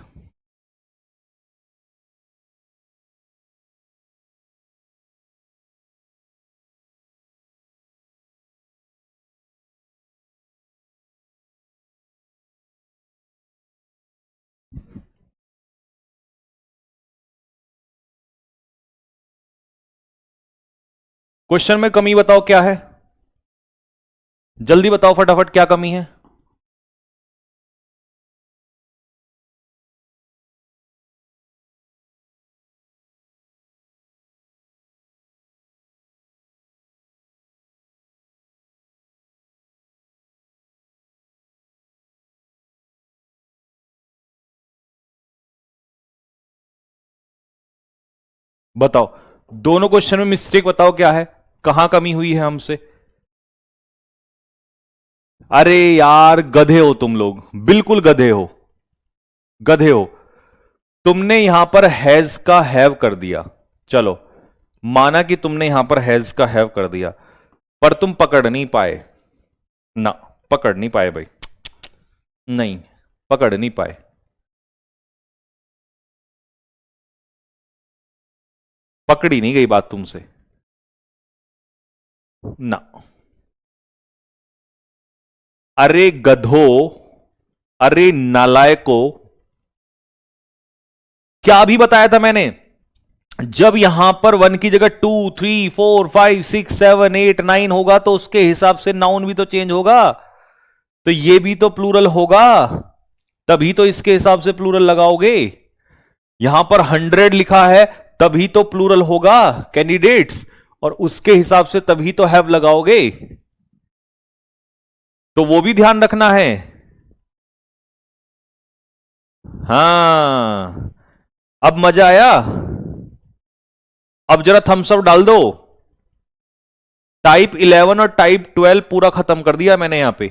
क्वेश्चन में कमी बताओ क्या है, जल्दी बताओ फटाफट क्या कमी है। बताओ, दोनों क्वेश्चन में मिस्टेक बताओ क्या है, कहां कमी हुई है हमसे। अरे यार गधे हो तुम लोग, बिल्कुल गधे हो, गधे हो। तुमने यहां पर हैज का हैव कर दिया, चलो माना कि तुमने यहां पर हैज का हैव कर दिया, पर तुम पकड़ नहीं पाए ना, पकड़ नहीं पाए भाई, नहीं पकड़ नहीं पाए। पकड़ी नहीं गई बात तुमसे ना। अरे गधो, अरे नालायको, क्या भी बताया था मैंने। जब यहां पर वन की जगह 2 3 4 5 6 7 8 9 होगा तो उसके हिसाब से नाउन भी तो चेंज होगा, तो ये भी तो प्लूरल होगा, तभी तो इसके हिसाब से प्लूरल लगाओगे। यहां पर 100 लिखा है तभी तो प्लूरल होगा कैंडिडेट्स, और उसके हिसाब से तभी तो हैव लगाओगे, तो वो भी ध्यान रखना है। हां, अब मजा आया। अब जरा थम्स अप डाल दो। टाइप 11 और टाइप 12 पूरा खत्म कर दिया मैंने यहां पे।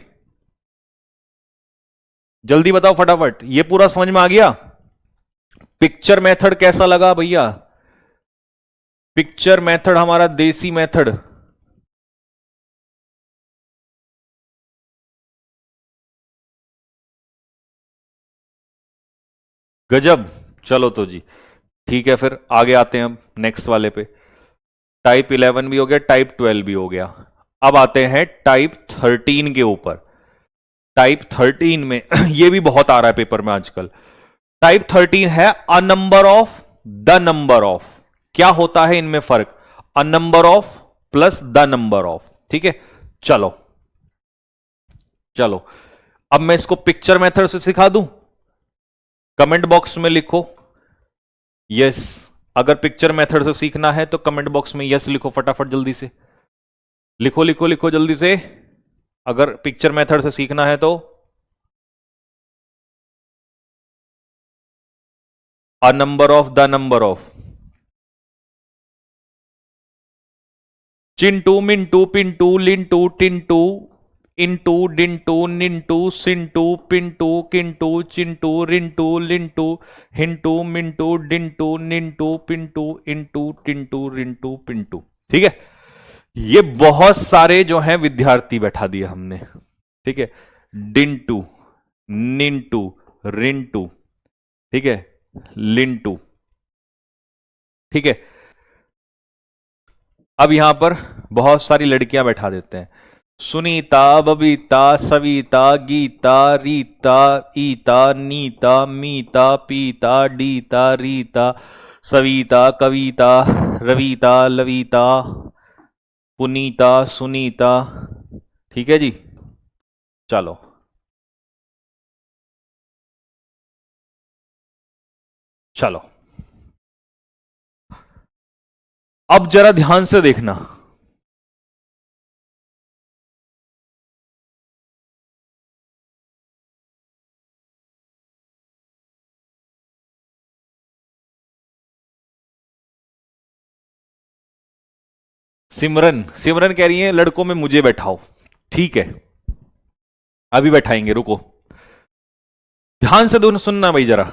जल्दी बताओ फटाफट, ये पूरा समझ में आ गया। पिक्चर मेथड कैसा लगा भैया, पिक्चर मेथड हमारा देसी मेथड। गजब। चलो तो जी ठीक है, फिर आगे आते हैं अब नेक्स्ट वाले पे। टाइप 11 भी हो गया, टाइप 12 भी हो गया। अब आते हैं टाइप 13 के ऊपर। टाइप 13 में ये भी बहुत आ रहा है पेपर में आजकल। टाइप 13 है अ number of, the number of. क्या होता है इनमें फर्क, अ number of plus the number of, ठीक है। चलो चलो, अब मैं इसको पिक्चर मेथड से सिखा दूं। कमेंट बॉक्स में लिखो यस, अगर पिक्चर मेथड से सीखना है तो कमेंट बॉक्स में यस लिखो फटाफट जल्दी से। लिखो लिखो लिखो जल्दी से, अगर पिक्चर मेथड से सीखना है तो। A number of the number of. चिंटू मिंटू पिंटू लिंटू टिंटू इंटू डिंटू निंटू सिंटू पिंटू किंटू चिंटू रिंटू लिंटू हिंटू मिंटू डिंटू निंटू पिंटू इंटू टिंटू रिंटू पिंटू। ठीक है, ये बहुत सारे जो हैं विद्यार्थी बैठा दिए हमने। ठीक है, डिंटू निंटू रिंटू, ठीक है, लिंटू। ठीक है, अब यहां पर बहुत सारी लड़कियां बैठा देते हैं। सुनीता बबीता सविता गीता रीता ईता नीता मीता पीता डीता रीता सविता कविता रविता लविता पुनीता सुनीता। ठीक है जी, चलो चलो अब जरा ध्यान से देखना। सिमरन सिमरन कह रही है लड़कों में मुझे बैठाओ। ठीक है, अभी बैठाएंगे, रुको। ध्यान से दोनों सुनना भाई जरा।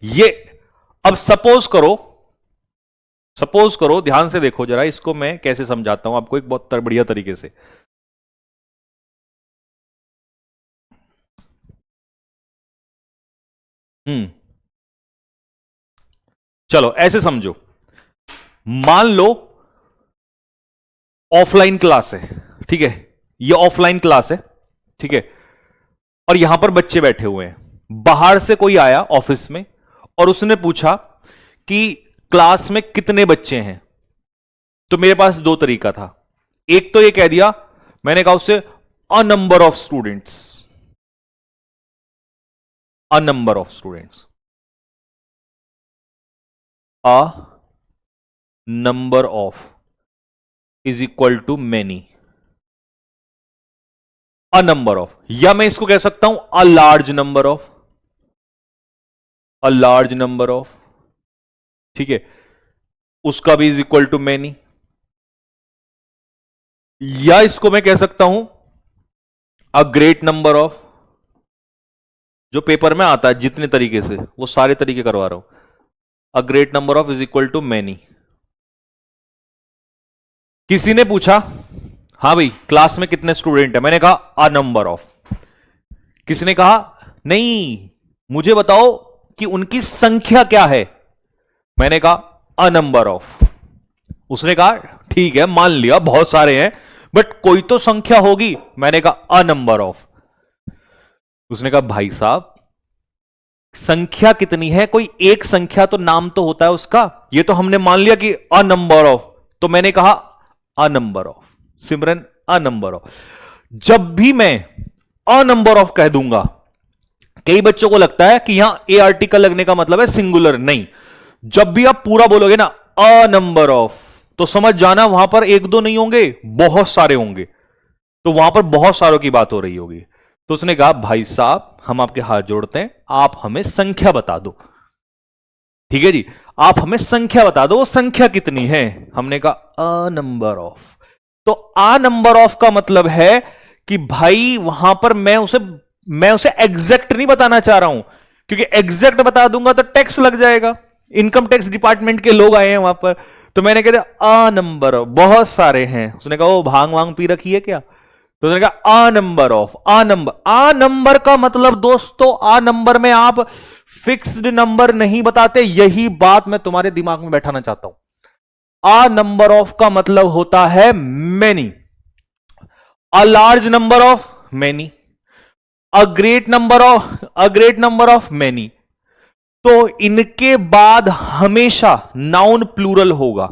ये अब सपोज करो, ध्यान से देखो जरा, इसको मैं कैसे समझाता हूं आपको एक बहुत बढ़िया तरीके से। चलो ऐसे समझो, मान लो ऑफलाइन क्लास है। ठीक है, ये ऑफलाइन क्लास है। ठीक है, और यहां पर बच्चे बैठे हुए हैं। बाहर से कोई आया ऑफिस में और उसने पूछा कि क्लास में कितने बच्चे हैं। तो मेरे पास दो तरीका था। एक तो ये कह दिया, मैंने कहा उससे a number of students, a number of students, a number of is equal to many, a number of. या मैं इसको कह सकता हूं a large number of, a large number of. ठीक है, उसका भी इज इक्वल टू मैनी। या इसको मैं कह सकता हूं अ ग्रेट नंबर ऑफ, जो पेपर में आता है जितने तरीके से, वो सारे तरीके करवा रहा हूं। A great number of is equal to many. किसी ने पूछा हां भाई क्लास में कितने स्टूडेंट है, मैंने कहा अ नंबर ऑफ। किसी ने कहा नहीं मुझे बताओ कि उनकी संख्या क्या है, मैंने कहा अ नंबर ऑफ। उसने कहा ठीक है मान लिया बहुत सारे हैं बट कोई तो संख्या होगी, मैंने कहा अ नंबर ऑफ। उसने कहा भाई साहब संख्या कितनी है, कोई एक संख्या तो नाम तो होता है उसका, ये तो हमने मान लिया कि अ नंबर ऑफ। तो मैंने कहा अ number of. Simran a number of. जब भी मैं अ नंबर ऑफ कह दूंगा, कई बच्चों को लगता है कि यहां ए आर्टिकल लगने का मतलब है सिंगुलर, नहीं। जब भी आप पूरा बोलोगे ना अ नंबर ऑफ, तो समझ जाना वहां पर एक दो नहीं होंगे, बहुत सारे होंगे। तो वहां पर बहुत सारों की बात हो रही होगी। तो उसने कहा भाई साहब हम आपके हाथ जोड़ते हैं, आप हमें संख्या बता दो। ठीक है जी, आप हमें संख्या बता दो, वो संख्या कितनी है। हमने कहा अ नंबर ऑफ। तो अ नंबर ऑफ का मतलब है कि भाई वहां पर मैं उसे एग्जैक्ट नहीं बताना चाह रहा हूं, क्योंकि एग्जैक्ट बता दूंगा तो टैक्स लग जाएगा। इनकम टैक्स डिपार्टमेंट के लोग आए हैं वहां पर। तो मैंने कह दिया अ नंबर ऑफ, बहुत सारे हैं। उसने कहा वो भांग वांग पी रखी है क्या। तो उसने कहा अ नंबर ऑफ, अ नंबर का मतलब दोस्तों, अ नंबर में आप फिक्स्ड नंबर नहीं बताते, यही बात मैं तुम्हारे दिमाग में बैठाना चाहता हूं। अ नंबर ऑफ का मतलब होता है many, a large number of many, a great number of many. तो इनके बाद हमेशा नाउन प्लूरल होगा।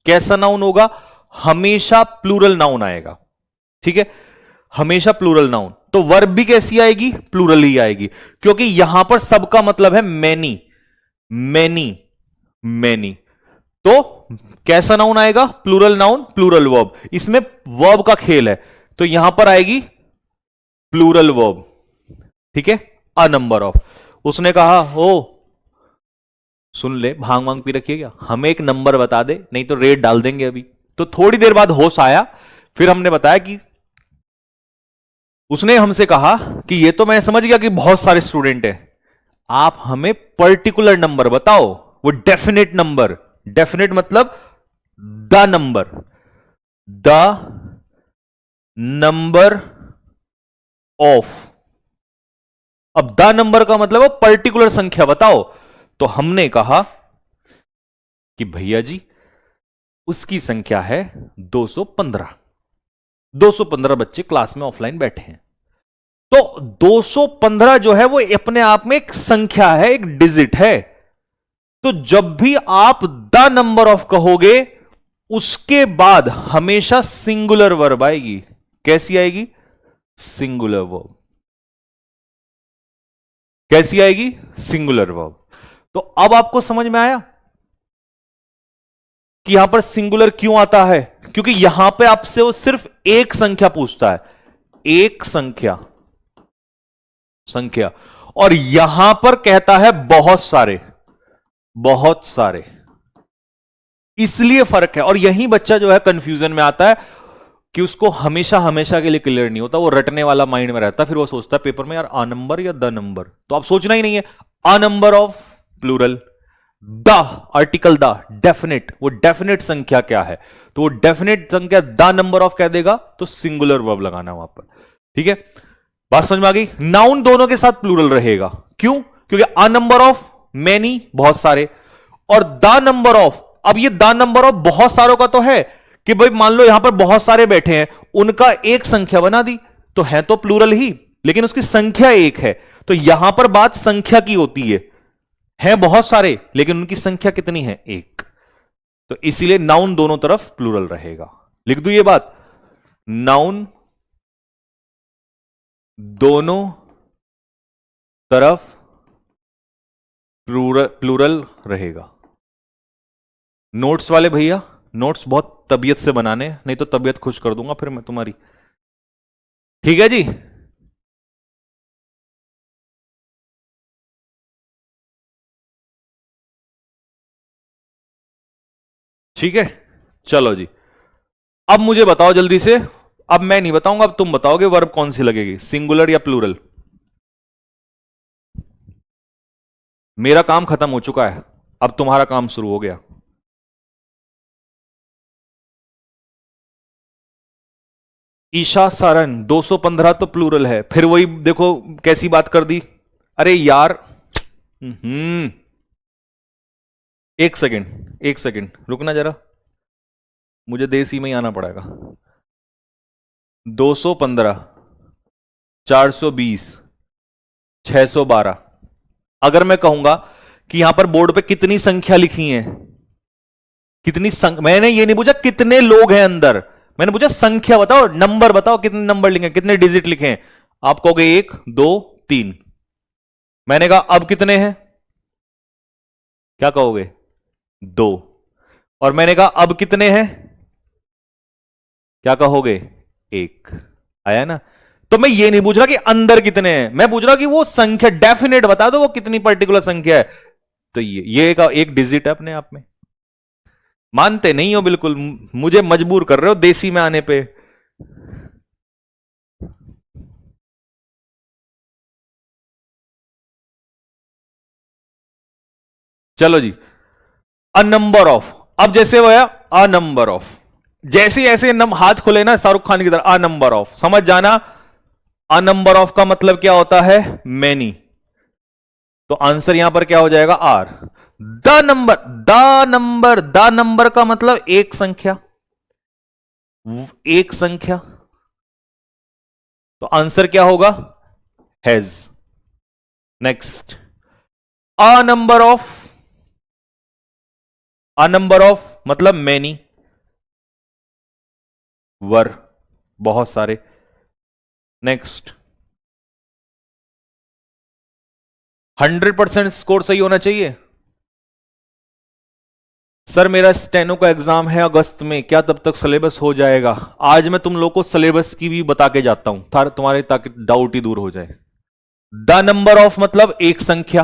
कैसा नाउन होगा, हमेशा प्लूरल नाउन आएगा। ठीक है, हमेशा प्लूरल नाउन। तो वर्ब भी कैसी आएगी, प्लूरल ही आएगी, क्योंकि यहां पर सबका मतलब है मैनी, मैनी, मैनी। तो कैसा नाउन आएगा? Plural noun, plural verb. इसमें वर्ब का खेल है, तो यहां पर आएगी प्लूरल वर्ब। ठीक है, अ नंबर ऑफ। उसने कहा हो सुन ले, भांग वांग पी रखी है क्या, हमें एक नंबर बता दे, नहीं तो रेट डाल देंगे अभी। तो थोड़ी देर बाद होश आया, फिर हमने बताया कि उसने हमसे कहा कि ये तो मैं समझ गया कि बहुत सारे स्टूडेंट हैं, आप हमें पर्टिकुलर नंबर बताओ, वो डेफिनेट नंबर। डेफिनेट मतलब the number, the number of. अब द नंबर का मतलब पर्टिकुलर संख्या बताओ। तो हमने कहा कि भैया जी उसकी संख्या है 215। 215 बच्चे क्लास में ऑफलाइन बैठे हैं। तो 215 जो है वो अपने आप में एक संख्या है, एक डिजिट है। तो जब भी आप द नंबर ऑफ कहोगे, उसके बाद हमेशा सिंगुलर वर्ब आएगी। कैसी आएगी? Singular verb. कैसी आएगी? Singular verb. तो अब आपको समझ में आया कि यहां पर सिंगुलर क्यों आता है? क्योंकि यहां पे आपसे वो सिर्फ एक संख्या पूछता है, एक संख्या, संख्या। और यहां पर कहता है बहुत सारे, बहुत सारे। इसलिए फर्क है। और यही बच्चा जो है कंफ्यूजन में आता है कि उसको हमेशा हमेशा के लिए क्लियर नहीं होता, वो रटने वाला माइंड में रहता है, फिर वो सोचता है पेपर में यार आ नंबर या द नंबर। तो आप सोचना ही नहीं है, a number of plural, the article the, definite, वो डेफिनेट संख्या क्या है, तो वो डेफिनेट संख्या द नंबर ऑफ कह देगा, तो सिंगुलर वर्ब लगाना वहां पर। ठीक है, बात समझ में आ गई? नाउन दोनों के साथ प्लूरल रहेगा। क्यों? क्योंकि अ नंबर ऑफ मैनी, बहुत सारे, और द नंबर ऑफ, अब ये द नंबर ऑफ बहुत सारों का तो है कि भाई मान लो यहां पर बहुत सारे बैठे हैं, उनका एक संख्या बना दी, तो है तो प्लूरल ही, लेकिन उसकी संख्या एक है। तो यहां पर बात संख्या की होती है बहुत सारे लेकिन उनकी संख्या कितनी है? एक। तो इसीलिए नाउन दोनों तरफ प्लूरल रहेगा। लिख दूं ये बात, नाउन दोनों तरफ प्लूरल रहेगा। नोट्स वाले भैया, नोट्स बहुत तबीयत से बनाने, नहीं तो तबीयत खुश कर दूंगा फिर मैं तुम्हारी। ठीक है जी। ठीक है, चलो जी। अब मुझे बताओ जल्दी से, अब मैं नहीं बताऊंगा, अब तुम बताओगे वर्ब कौन सी लगेगी, सिंगुलर या प्लूरल? मेरा काम खत्म हो चुका है, अब तुम्हारा काम शुरू हो गया। ईशा सारन 215 तो प्लूरल है, फिर वही देखो कैसी बात कर दी। अरे यार, हम्म, एक सेकंड, एक सेकंड रुकना जरा, मुझे देसी में ही आना पड़ेगा। 215, 420, 612। अगर मैं कहूंगा कि यहां पर बोर्ड पे कितनी संख्या लिखी है, मैंने ये नहीं पूछा कितने लोग हैं अंदर, मैंने पूछा संख्या बताओ, नंबर बताओ, कितने नंबर लिखे, कितने डिजिट लिखे हैं। आप कहोगे 1 2 3। मैंने कहा अब कितने हैं, क्या कहोगे? 2। और मैंने कहा अब कितने हैं, क्या कहोगे? 1। आया ना? तो मैं ये नहीं पूछ रहा कि अंदर कितने हैं, मैं पूछ रहा कि वो संख्या डेफिनेट बता दो, वो कितनी पर्टिकुलर संख्या है। तो ये एक डिजिट है अपने आप में। मानते नहीं हो बिल्कुल, मुझे मजबूर कर रहे हो देसी में आने पे। चलो जी, अ नंबर ऑफ। अब जैसे वो है अ नंबर ऑफ, जैसे ऐसे हाथ खुले ना शाहरुख खान की तरह, अ नंबर ऑफ, समझ जाना अ नंबर ऑफ का मतलब क्या होता है? मैनी। तो आंसर यहां पर क्या हो जाएगा? Are. The number, the number का मतलब एक संख्या, एक संख्या। तो आंसर क्या होगा? Has. Next, a number of, a number of मतलब मैनी, वर, बहुत सारे। नेक्स्ट, 100% स्कोर सही होना चाहिए। सर मेरा स्टेनो का एग्जाम है अगस्त में, क्या तब तक सिलेबस हो जाएगा? आज मैं तुम लोग को सिलेबस की भी बता के जाता हूं तुम्हारे, ताकि डाउट ही दूर हो जाए। द नंबर ऑफ मतलब एक संख्या।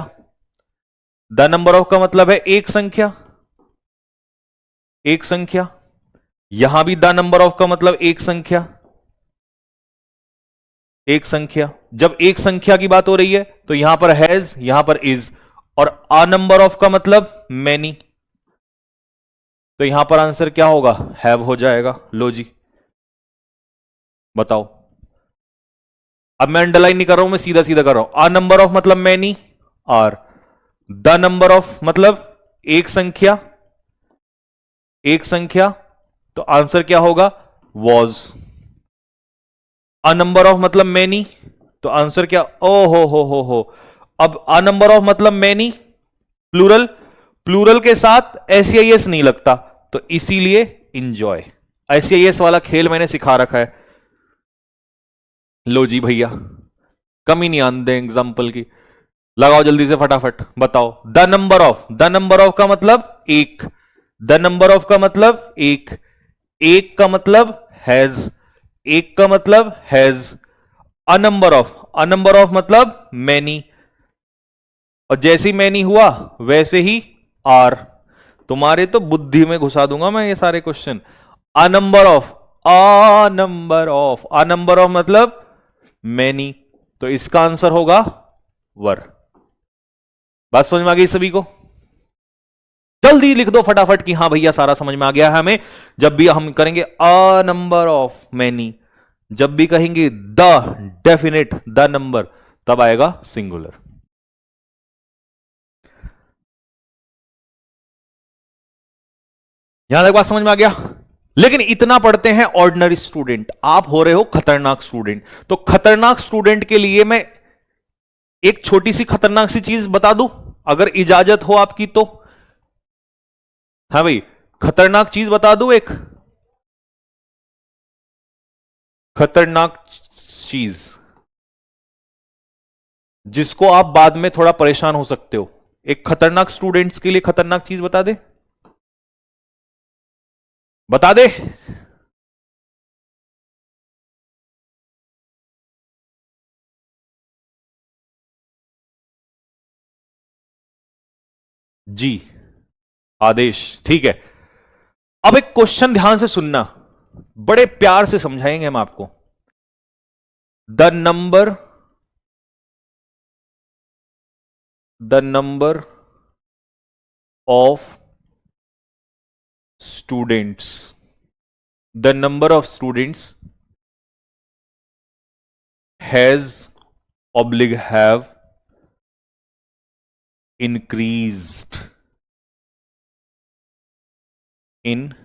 द नंबर ऑफ का मतलब है एक संख्या। एक संख्या। यहां भी द नंबर ऑफ का मतलब एक संख्या। एक संख्या। जब एक संख्या की बात हो रही है तो यहां पर हैज, यहां पर इज। और अ नंबर ऑफ का मतलब मैनी। तो यहां पर आंसर क्या होगा? हैव हो जाएगा। लो जी, बताओ। अब मैं अंडरलाइन नहीं कर रहा हूं, मैं सीधा सीधा कर रहा हूं। अ नंबर ऑफ मतलब many. Are. The number of मतलब एक संख्या। एक संख्या। तो आंसर क्या होगा? वॉज। अ नंबर ऑफ मतलब मैनी। तो आंसर क्या? ओ हो। अब अ नंबर ऑफ मतलब मैनी, प्लूरल। प्लूरल के साथ एस नहीं लगता, तो इसीलिए इंजॉय। एस वाला खेल मैंने सिखा रखा है। लो जी भैया, कमी नहीं आने एग्जाम्पल की। लगाओ जल्दी से फटाफट, बताओ। The number of, the number of का मतलब एक। द नंबर ऑफ का मतलब एक। एक का मतलब हैज। एक का मतलब has. A number of, a number of मतलब मैनी। और जैसे ही मैनी हुआ वैसे ही आर। तुम्हारे तो बुद्धि में घुसा दूंगा मैं ये सारे question. A number of, a number of, a number of मतलब मैनी। तो इसका आंसर होगा वर। बात समझ में आ गई सभी को? जल्दी लिख दो फटाफट कि हाँ भैया सारा समझ में आ गया है हमें। जब भी हम करेंगे अ नंबर ऑफ मैनी, जब भी कहेंगे द डेफिनेट द नंबर, तब आएगा सिंगुलर। यहां तक बात समझ में आ गया? लेकिन इतना पढ़ते हैं ऑर्डिनरी स्टूडेंट, आप हो रहे हो खतरनाक स्टूडेंट। तो खतरनाक स्टूडेंट के लिए मैं एक छोटी सी खतरनाक सी चीज बता दूं, अगर इजाजत हो आपकी तो। हाँ भाई, खतरनाक चीज बता दूं एक। खतरनाक चीज जिसको आप बाद में थोड़ा परेशान हो सकते हो। एक खतरनाक स्टूडेंट्स के लिए खतरनाक चीज बता दे। बता दे। जी, आदेश, ठीक है। अब एक क्वेश्चन ध्यान से सुनना, बड़े प्यार से समझाएंगे हम आपको। The number, the number of students, the number of students has oblique have increased increased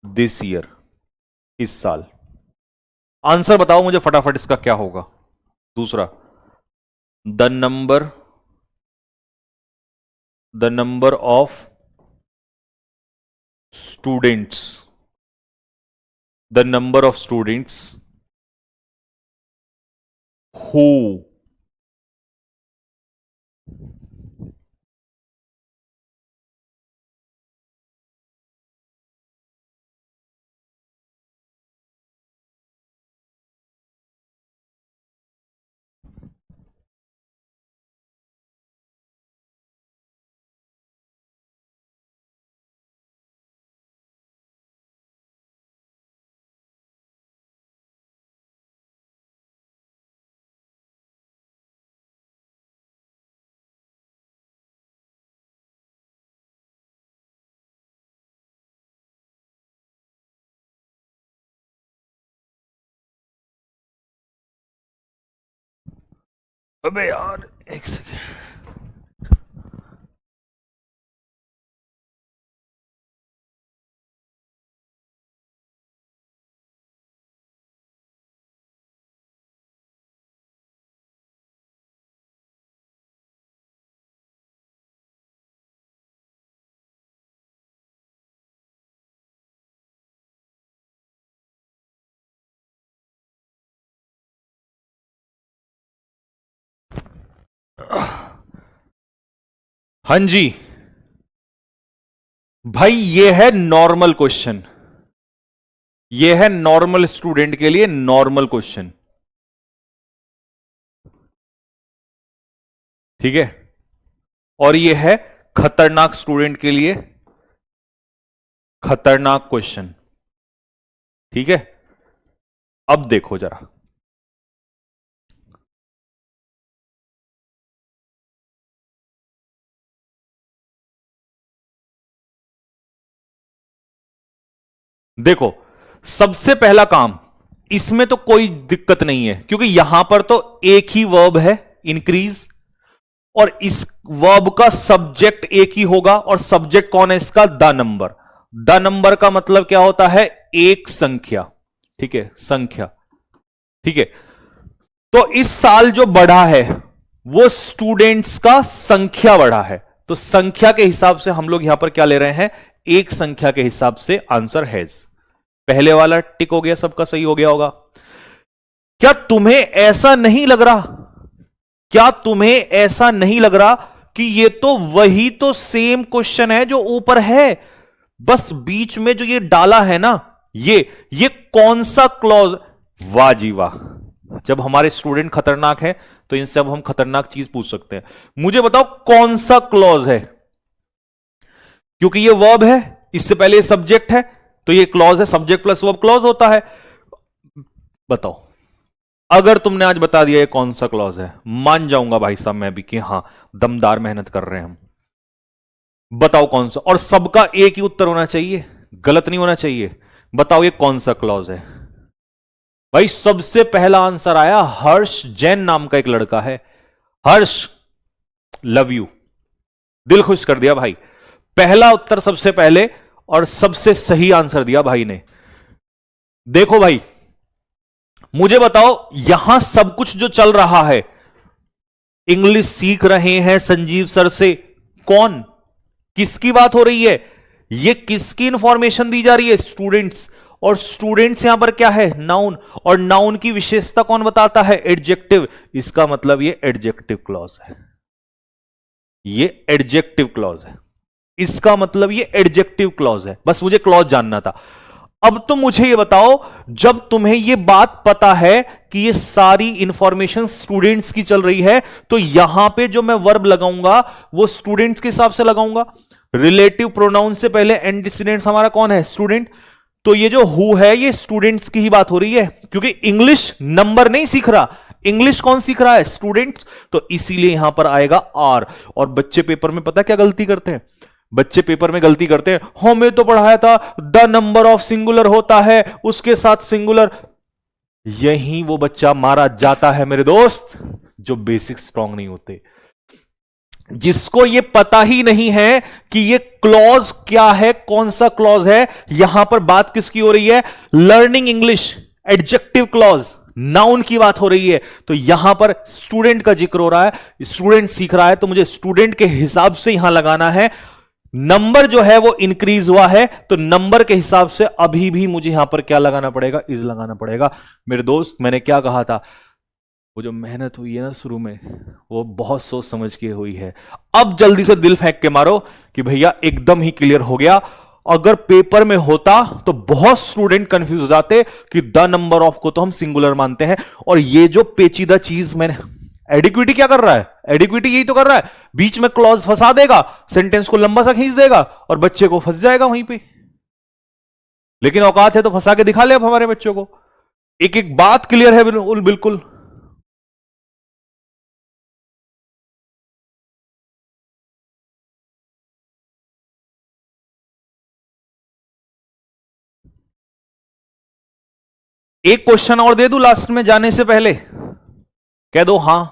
this year, इस साल। आंसर बताओ मुझे फटाफट, इसका क्या होगा? दूसरा, the number, the number of students, the number of students who, अबे यार एक सेकेंड। हां जी भाई, ये है नॉर्मल क्वेश्चन, ये है नॉर्मल स्टूडेंट के लिए नॉर्मल क्वेश्चन। ठीक है, और ये है खतरनाक स्टूडेंट के लिए खतरनाक क्वेश्चन। ठीक है, अब देखो जरा, देखो सबसे पहला काम, इसमें तो कोई दिक्कत नहीं है क्योंकि यहां पर तो एक ही वर्ब है, इंक्रीज, और इस वर्ब का सब्जेक्ट एक ही होगा, और सब्जेक्ट कौन है इसका? The number. द नंबर का मतलब क्या होता है? एक संख्या। ठीक है, संख्या। ठीक है, तो इस साल जो बढ़ा है वो स्टूडेंट्स का संख्या बढ़ा है, तो संख्या के हिसाब से हम लोग यहां पर क्या ले रहे हैं? एक संख्या के हिसाब से आंसर हैज। पहले वाला टिक हो गया, सबका सही हो गया होगा। क्या तुम्हें ऐसा नहीं लग रहा, क्या तुम्हें ऐसा नहीं लग रहा कि ये तो वही तो सेम क्वेश्चन है जो ऊपर है, बस बीच में जो ये डाला है ना, ये कौन सा क्लॉज? वाह जी वाह, जब हमारे स्टूडेंट खतरनाक है तो इनसे अब हम खतरनाक चीज पूछ सकते हैं। मुझे बताओ कौन सा क्लॉज है, क्योंकि ये वर्ब है, इससे पहले ये सब्जेक्ट है, तो ये क्लॉज है, सब्जेक्ट प्लस वर्ब क्लॉज होता है। बताओ, अगर तुमने आज बता दिया ये कौन सा क्लॉज है, मान जाऊंगा भाई साहब मैं भी कि हां, दमदार मेहनत कर रहे हैं हम। बताओ कौन सा, और सबका एक ही उत्तर होना चाहिए, गलत नहीं होना चाहिए। बताओ ये कौन सा क्लॉज है? भाई सबसे पहला आंसर आया, हर्ष जैन नाम का एक लड़का है। हर्ष, लव यू, दिल खुश कर दिया भाई। पहला उत्तर सबसे पहले और सबसे सही आंसर दिया भाई ने। देखो भाई, मुझे बताओ, यहां सब कुछ जो चल रहा है, इंग्लिश सीख रहे हैं संजीव सर से, कौन, किसकी बात हो रही है? ये किसकी इंफॉर्मेशन दी जा रही है? स्टूडेंट्स। और स्टूडेंट्स यहां पर क्या है? नाउन। और नाउन की विशेषता कौन बताता है? एडजेक्टिव। इसका मतलब ये एडजेक्टिव क्लॉज है, ये एडजेक्टिव क्लॉज है, इसका मतलब ये एडजेक्टिव क्लॉज है। बस मुझे क्लॉज जानना था। अब तो मुझे ये बताओ, जब तुम्हें ये बात पता है कि ये सारी इंफॉर्मेशन स्टूडेंट्स की चल रही है, तो यहां पे जो मैं वर्ब लगाऊंगा वो स्टूडेंट्स के हिसाब से लगाऊंगा। रिलेटिव प्रोनाउन से पहले एंटीसीडेंट्स हमारा कौन है? स्टूडेंट। तो ये जो हु है ये स्टूडेंट्स की ही बात हो रही है, क्योंकि इंग्लिश नंबर नहीं सीख रहा, इंग्लिश कौन सीख रहा है? स्टूडेंट्स। तो इसीलिए यहां पर आएगा आर। और बच्चे पेपर में पता क्या गलती करते हैं? बच्चे पेपर में गलती करते हैं, हमें तो पढ़ाया था द नंबर ऑफ सिंगुलर होता है, उसके साथ सिंगुलर। यही वो बच्चा मारा जाता है मेरे दोस्त, जो बेसिक स्ट्रांग नहीं होते, जिसको ये पता ही नहीं है कि ये क्लॉज क्या है, कौन सा क्लॉज है। यहां पर बात किसकी हो रही है? Learning English, adjective clause, noun की बात हो रही है। तो यहां पर स्टूडेंट का जिक्र हो रहा है, स्टूडेंट सीख रहा है, तो मुझे स्टूडेंट के हिसाब से यहां लगाना है। नंबर जो है वो इंक्रीज हुआ है, तो नंबर के हिसाब से अभी भी मुझे यहां पर क्या लगाना पड़ेगा? इज लगाना पड़ेगा। मेरे दोस्त, मैंने क्या कहा था? वो जो मेहनत हुई है ना शुरू में, वो बहुत सोच समझ के हुई है। अब जल्दी से दिल फेंक के मारो कि भैया एकदम ही क्लियर हो गया। अगर पेपर में होता तो बहुत स्टूडेंट कंफ्यूज हो जाते कि द नंबर ऑफ को तो हम सिंगुलर मानते हैं, और ये जो पेचीदा चीज मैंने, एडिक्विटी क्या कर रहा है? एडिक्विटी यही तो कर रहा है, बीच में क्लॉज फंसा देगा, सेंटेंस को लंबा सा खींच देगा और बच्चे को फंस जाएगा वहीं पे। लेकिन औकात है तो फंसा के दिखा ले अब हमारे बच्चों को। एक एक बात क्लियर है बिल्कुल बिल्कुल। एक क्वेश्चन और दे दूं लास्ट में जाने से पहले? कह दो हां।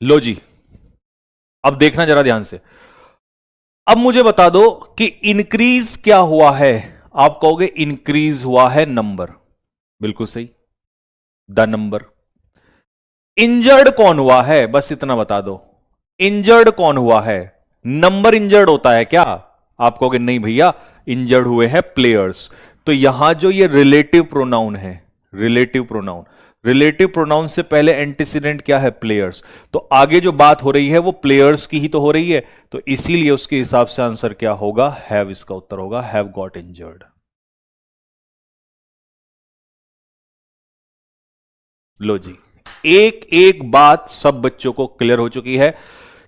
लो जी, अब देखना जरा ध्यान से। अब मुझे बता दो कि इंक्रीज क्या हुआ है। आप कहोगे इंक्रीज हुआ है नंबर, बिल्कुल सही, द नंबर। इंजर्ड कौन हुआ है, बस इतना बता दो। इंजर्ड कौन हुआ है? नंबर इंजर्ड होता है क्या? आप कहोगे नहीं भैया, इंजर्ड हुए हैं प्लेयर्स। तो यहां जो ये रिलेटिव प्रोनाउन है, रिलेटिव प्रोनाउन, रिलेटिव प्रोनाउन से पहले एंटीसीडेंट क्या है? प्लेयर्स। तो आगे जो बात हो रही है वो प्लेयर्स की ही तो हो रही है, तो इसीलिए उसके हिसाब से आंसर क्या होगा? हैव। इसका उत्तर होगा हैव गॉट इंजर्ड। लो जी, एक एक बात सब बच्चों को क्लियर हो चुकी है।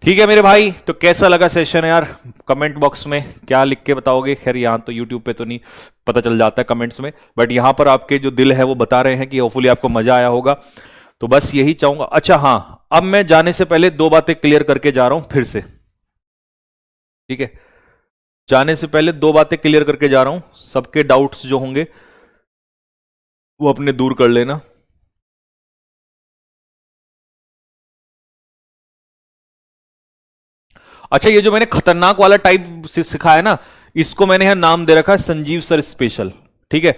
ठीक है मेरे भाई, तो कैसा लगा सेशन यार? कमेंट बॉक्स में क्या लिख के बताओगे? खैर यहां तो यूट्यूब पे तो नहीं पता चल जाता है कमेंट्स में, बट यहां पर आपके जो दिल है वो बता रहे हैं कि होपफुली आपको मजा आया होगा। तो बस यही चाहूंगा। अच्छा हाँ, अब मैं जाने से पहले दो बातें क्लियर करके जा रहा हूं फिर से, ठीक है? जाने से पहले दो बातें क्लियर करके जा रहा हूं, सबके डाउट्स जो होंगे वो अपने दूर कर लेना। अच्छा, ये जो मैंने खतरनाक वाला टाइप सिखाया ना, इसको मैंने यहां नाम दे रखा है संजीव सर स्पेशल, ठीक है?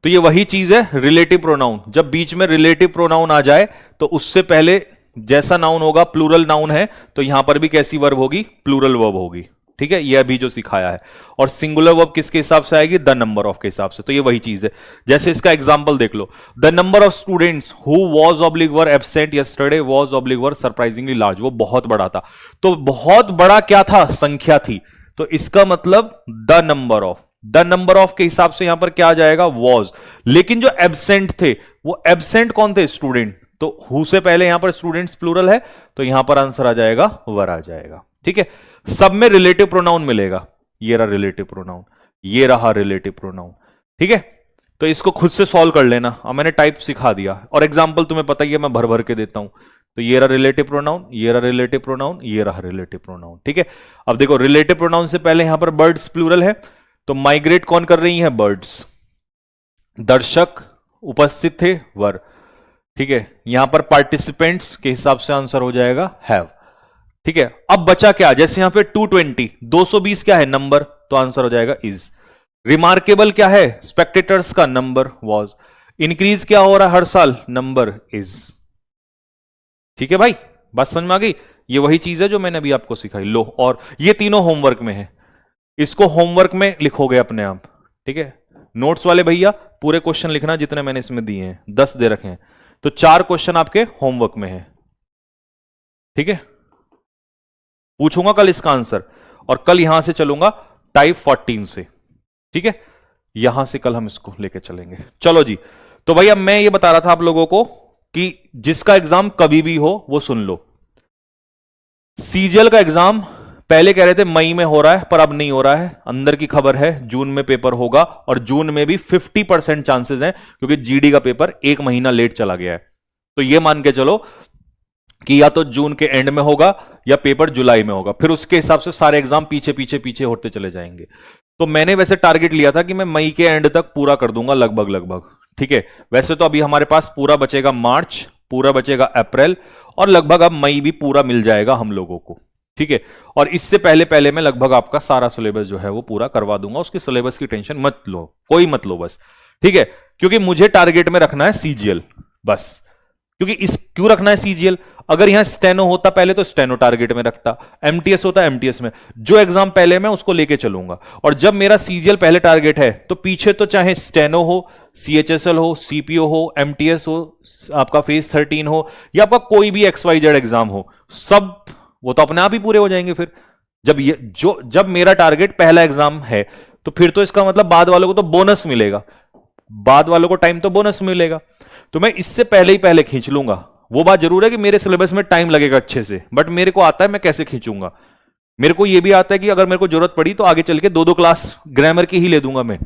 तो ये वही चीज है रिलेटिव प्रोनाउन। जब बीच में रिलेटिव प्रोनाउन आ जाए तो उससे पहले जैसा नाउन होगा, प्लूरल नाउन है तो यहां पर भी कैसी वर्ब होगी? प्लूरल वर्ब होगी, ठीक है? ये अभी जो सिखाया है। और सिंगुलर वर्ब किसके हिसाब से आएगी? द नंबर ऑफ के हिसाब से। तो ये वही चीज है। जैसे इसका एग्जांपल देख लो, the number of students who was oblique were absent yesterday was oblique were surprisingly large. वो बहुत बड़ा था। तो बहुत बड़ा क्या था? संख्या थी। तो इसका मतलब the number of, the number of के हिसाब से यहां पर क्या आ जाएगा? वॉज। लेकिन जो एब्सेंट थे, वो एब्सेंट कौन थे? स्टूडेंट। तो हु से पहले यहां पर स्टूडेंट्स प्लूरल है, तो यहां पर आंसर आ जाएगा वर आ जाएगा, ठीक है? सब में रिलेटिव प्रोनाउन मिलेगा। ये रहा रिलेटिव प्रोनाउन, ये रहा रिलेटिव प्रोनाउन, ठीक है? तो इसको खुद से सॉल्व कर लेना। अब मैंने टाइप सिखा दिया और एग्जांपल तुम्हें पता ही है, मैं भर भर के देता हूं। तो ये रहा रिलेटिव प्रोनाउन, ये रहा रिलेटिव प्रोनाउन, ये रहा रिलेटिव प्रोनाउन, ठीक है? अब देखो, रिलेटिव प्रोनाउन से पहले यहां पर बर्ड्स प्लूरल है, तो माइग्रेट कौन कर रही है? बर्ड्स। दर्शक उपस्थित थे, वर, ठीक है? यहां पर पार्टिसिपेंट्स के हिसाब से आंसर हो जाएगा हैव, ठीक है? अब बचा क्या? जैसे यहां पे 220, 220 क्या है? नंबर, तो आंसर हो जाएगा इज। रिमार्केबल क्या है? स्पेक्टेटर्स का नंबर, वॉज। इंक्रीज क्या हो रहा है हर साल? Number, is. ठीक है भाई, बात समझ में आ गई? ये वही चीज है जो मैंने अभी आपको सिखाई। लो, और ये तीनों होमवर्क में है, इसको होमवर्क में लिखोगे अपने आप, ठीक है? नोट्स वाले भैया पूरे क्वेश्चन लिखना जितने मैंने इसमें दिए हैं, 10 दे रखे हैं, तो 4 क्वेश्चन आपके होमवर्क में है, ठीक है? पूछूंगा कल इसका आंसर, और कल यहां से चलूंगा टाइप 14 से, ठीक है? यहां से कल हम इसको लेके चलेंगे। चलो जी, तो भैया मैं ये बता रहा था आप लोगों को कि जिसका एग्जाम कभी भी हो वो सुन लो। सीजीएल का एग्जाम पहले कह रहे थे मई में हो रहा है, पर अब नहीं हो रहा है। अंदर की खबर है जून में पेपर होगा, और जून में भी 50% चांसेस हैं, क्योंकि जीडी का पेपर 1 महीना लेट चला गया है। तो ये मान के चलो कि या तो जून के एंड में होगा या पेपर जुलाई में होगा, फिर उसके हिसाब से सारे एग्जाम पीछे पीछे पीछे होते चले जाएंगे। तो मैंने वैसे टारगेट लिया था कि मैं मई के एंड तक पूरा कर दूंगा लगभग लगभग, ठीक है? वैसे तो अभी हमारे पास पूरा बचेगा मार्च, पूरा बचेगा अप्रैल, और लगभग अब मई भी पूरा मिल जाएगा हम लोगों को, ठीक है? और इससे पहले पहले मैं लगभग आपका सारा सिलेबस जो है वो पूरा करवा दूंगा। उसकी सिलेबस की टेंशन मत लो, कोई मत लो बस, ठीक है? क्योंकि मुझे टारगेट में रखना है सीजीएल बस। क्योंकि इस क्यों रखना है सीजीएल? अगर यहां स्टेनो होता पहले तो स्टेनो टारगेट में रखता, एमटीएस होता एमटीएस में, जो एग्जाम पहले मैं उसको लेके चलूंगा। और जब मेरा सीजीएल पहले टारगेट है तो पीछे तो चाहे स्टेनो हो, सीएचएसएल हो, सीपीओ हो, एमटीएस हो, आपका फेज 13 हो, या आपका कोई भी XYZ एग्जाम हो, सब वो तो अपने आप ही पूरे हो जाएंगे। फिर जब मेरा टारगेट पहला एग्जाम है, तो फिर तो इसका मतलब बाद वालों को तो बोनस मिलेगा, बाद वालों को टाइम तो बोनस मिलेगा। तो मैं इससे पहले ही पहले खींच लूंगा। वो बात जरूर है कि मेरे सिलेबस में टाइम लगेगा अच्छे से, बट मेरे को आता है मैं कैसे खींचूंगा। मेरे को यह भी आता है कि अगर मेरे को जरूरत पड़ी तो आगे चल के 2-2 क्लास ग्रामर की ही ले दूंगा मैं।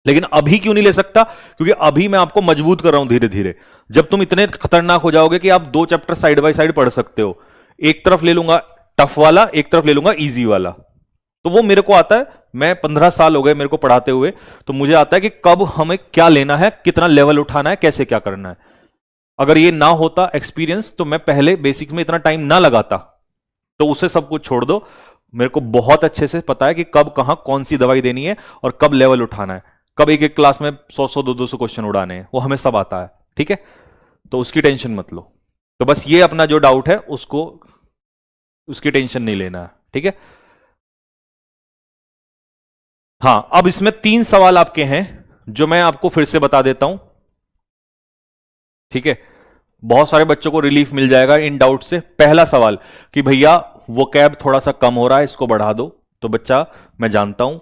लेकिन अभी क्यों नहीं ले सकता? क्योंकि अभी मैं आपको मजबूत कर रहा हूं धीरे धीरे। जब तुम इतने खतरनाक हो जाओगे कि आप 2 चैप्टर साइड बाय साइड पढ़ सकते हो, एक तरफ ले लूंगा टफ वाला, एक तरफ ले लूंगा इजी वाला, तो वो मेरे को आता है। मैं 15 साल हो गए मेरे को पढ़ाते हुए, तो मुझे आता है कि कब हमें क्या लेना है, कितना लेवल उठाना है, कैसे क्या करना है। अगर ये ना होता एक्सपीरियंस तो मैं पहले बेसिक में इतना टाइम ना लगाता। तो उसे सब कुछ छोड़ दो, मेरे को बहुत अच्छे से पता है कि कब कहां कौन सी दवाई देनी है और कब लेवल उठाना है, कब एक एक क्लास में 100 200 क्वेश्चन उड़ाने हैं, वो हमें सब आता है। ठीक है, तो उसकी टेंशन मत लो। तो बस ये अपना जो डाउट है उसको, उसकी टेंशन नहीं लेना है। ठीक है, हां, अब इसमें 3 सवाल आपके हैं जो मैं आपको फिर से बता देता हूं। ठीक है, बहुत सारे बच्चों को रिलीफ मिल जाएगा इन डाउट से। पहला सवाल कि भैया वो कैब थोड़ा सा कम हो रहा है, इसको बढ़ा दो। तो बच्चा, मैं जानता हूं,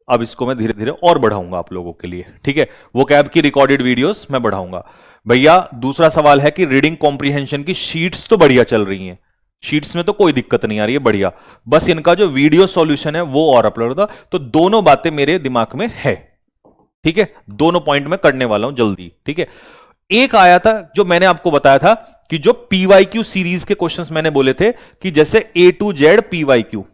अब इसको मैं धीरे धीरे और बढ़ाऊंगा आप लोगों के लिए। ठीक है, वो कैब की रिकॉर्डेड वीडियोस मैं बढ़ाऊंगा। भैया दूसरा सवाल है कि रीडिंग कॉम्प्रिहेंशन की शीट्स तो बढ़िया चल रही हैं, शीट्स में तो कोई दिक्कत नहीं आ रही है, बढ़िया, बस इनका जो वीडियो सॉल्यूशन है वो और अपलोड था। तो दोनों बातें मेरे दिमाग में है। ठीक है, दोनों पॉइंट में करने वाला हूं जल्दी। ठीक है, एक आया था जो मैंने आपको बताया था कि जो पीवाईक्यू सीरीज के क्वेश्चंस मैंने बोले थे कि जैसे A to Z P Y Q,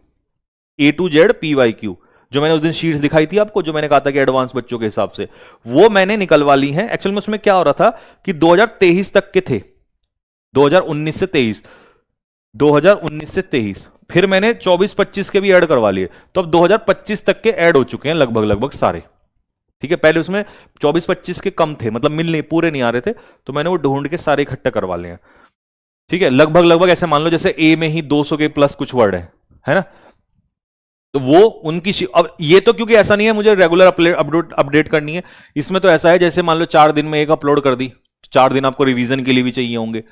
A to Z P Y Q, जो मैंने उस दिन शीट्स दिखाई थी आपको, जो मैंने कहा था कि एडवांस बच्चों के हिसाब से, वो मैंने निकलवा ली हैं। एक्चुअल में उसमें क्या हो रहा था कि 2023 तक के थे, 2019 से 23, 2019 से 23, फिर मैंने 24-25 के भी ऐड करवा लिए, तो अब 2025 तक के ऐड हो चुके हैं लगभग लगभग सारे। ठीक है, पहले उसमें 24-25 के कम थे, मतलब मिल नहीं, पूरे नहीं आ रहे थे, तो मैंने वो ढूंढ के सारे इकट्ठे करवा लिए हैं। ठीक है, लगभग लगभग ऐसे मान लो जैसे ए में ही 200 के प्लस कुछ वर्ड है ना, तो वो उनकी अब ये तो क्योंकि ऐसा नहीं है मुझे रेगुलर अपडेट करनी है, इसमें तो ऐसा है जैसे मान लो 4 दिन में एक अपलोड कर दी, 4 दिन आपको रिवीजन के लिए भी चाहिए होंगे,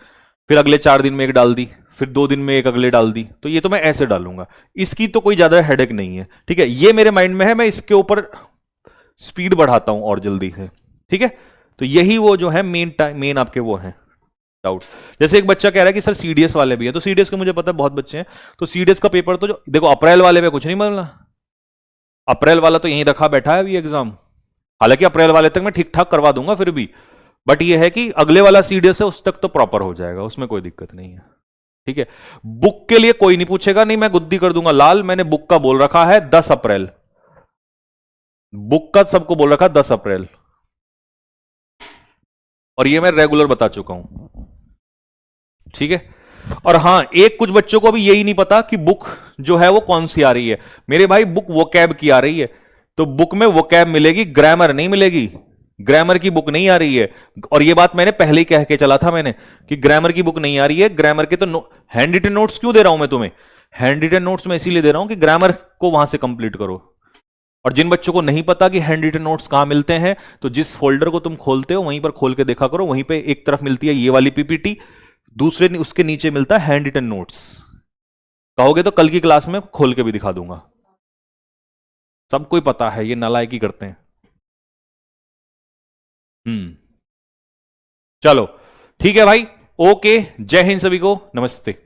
फिर अगले 4 दिन में एक डाल दी, फिर 2 दिन में एक अगले डाल दी, तो ये तो मैं ऐसे डालूंगा, इसकी तो कोई ज्यादा हेडेक नहीं है। ठीक है, ये मेरे माइंड में है, मैं इसके ऊपर स्पीड बढ़ाता हूं और जल्दी से। ठीक है, तो यही वो जो है मेन आपके वो है डाउट। जैसे एक बच्चा कह रहा है कि सर सीडीएस वाले भी है, तो सीडीएस के मुझे पता है बहुत बच्चे हैं, तो सीडीएस का पेपर तो जो देखो अप्रैल वाले में कुछ नहीं बनना, अप्रैल वाला तो यहीं रखा बैठा है अभी एग्जाम, हालांकि अप्रैल वाले तक मैं ठीक ठाक करवा दूंगा फिर भी, बट ये है कि अगले वाला सीडीएस है उस तक तो प्रॉपर हो जाएगा, उसमें कोई दिक्कत नहीं है। ठीक है, बुक के लिए कोई नहीं पूछेगा, नहीं मैं गुद्दी कर दूंगा लाल, मैंने बुक का बोल रखा है 10 अप्रैल, बुक का सबको बोल रखा 10 अप्रैल, और ये मैं रेगुलर बता चुका हूं। ठीक है, और हां, एक कुछ बच्चों को अभी यही नहीं पता कि बुक जो है वो कौन सी आ रही है। मेरे भाई बुक वोकैब की आ रही है, तो बुक में वोकैब मिलेगी, ग्रामर नहीं मिलेगी, ग्रामर की बुक नहीं आ रही है। और ये बात मैंने पहले ही कह के चला था मैंने कि ग्रामर की बुक नहीं आ रही है, ग्रामर के तो हैंड रिटन नोट्स क्यों दे रहा हूं मैं तुम्हें, हैंड रिटन नोट्स में इसीलिए दे रहा हूं कि ग्रामर को वहां से कंप्लीट करो। और जिन बच्चों को नहीं पता कि हैंड रिटन नोट्स कहां मिलते हैं, तो जिस फोल्डर को तुम खोलते हो वहीं पर खोल के देखा करो, वहीं पे एक तरफ मिलती है ये वाली पीपीटी, दूसरे उसके नीचे मिलता है हैंड रिटन नोट्स। कहोगे तो कल की क्लास में खोल के भी दिखा दूंगा, सबको ही पता है, ये नालायकी करते हैं। चलो ठीक है भाई, ओके, जय हिंद सभी को, नमस्ते।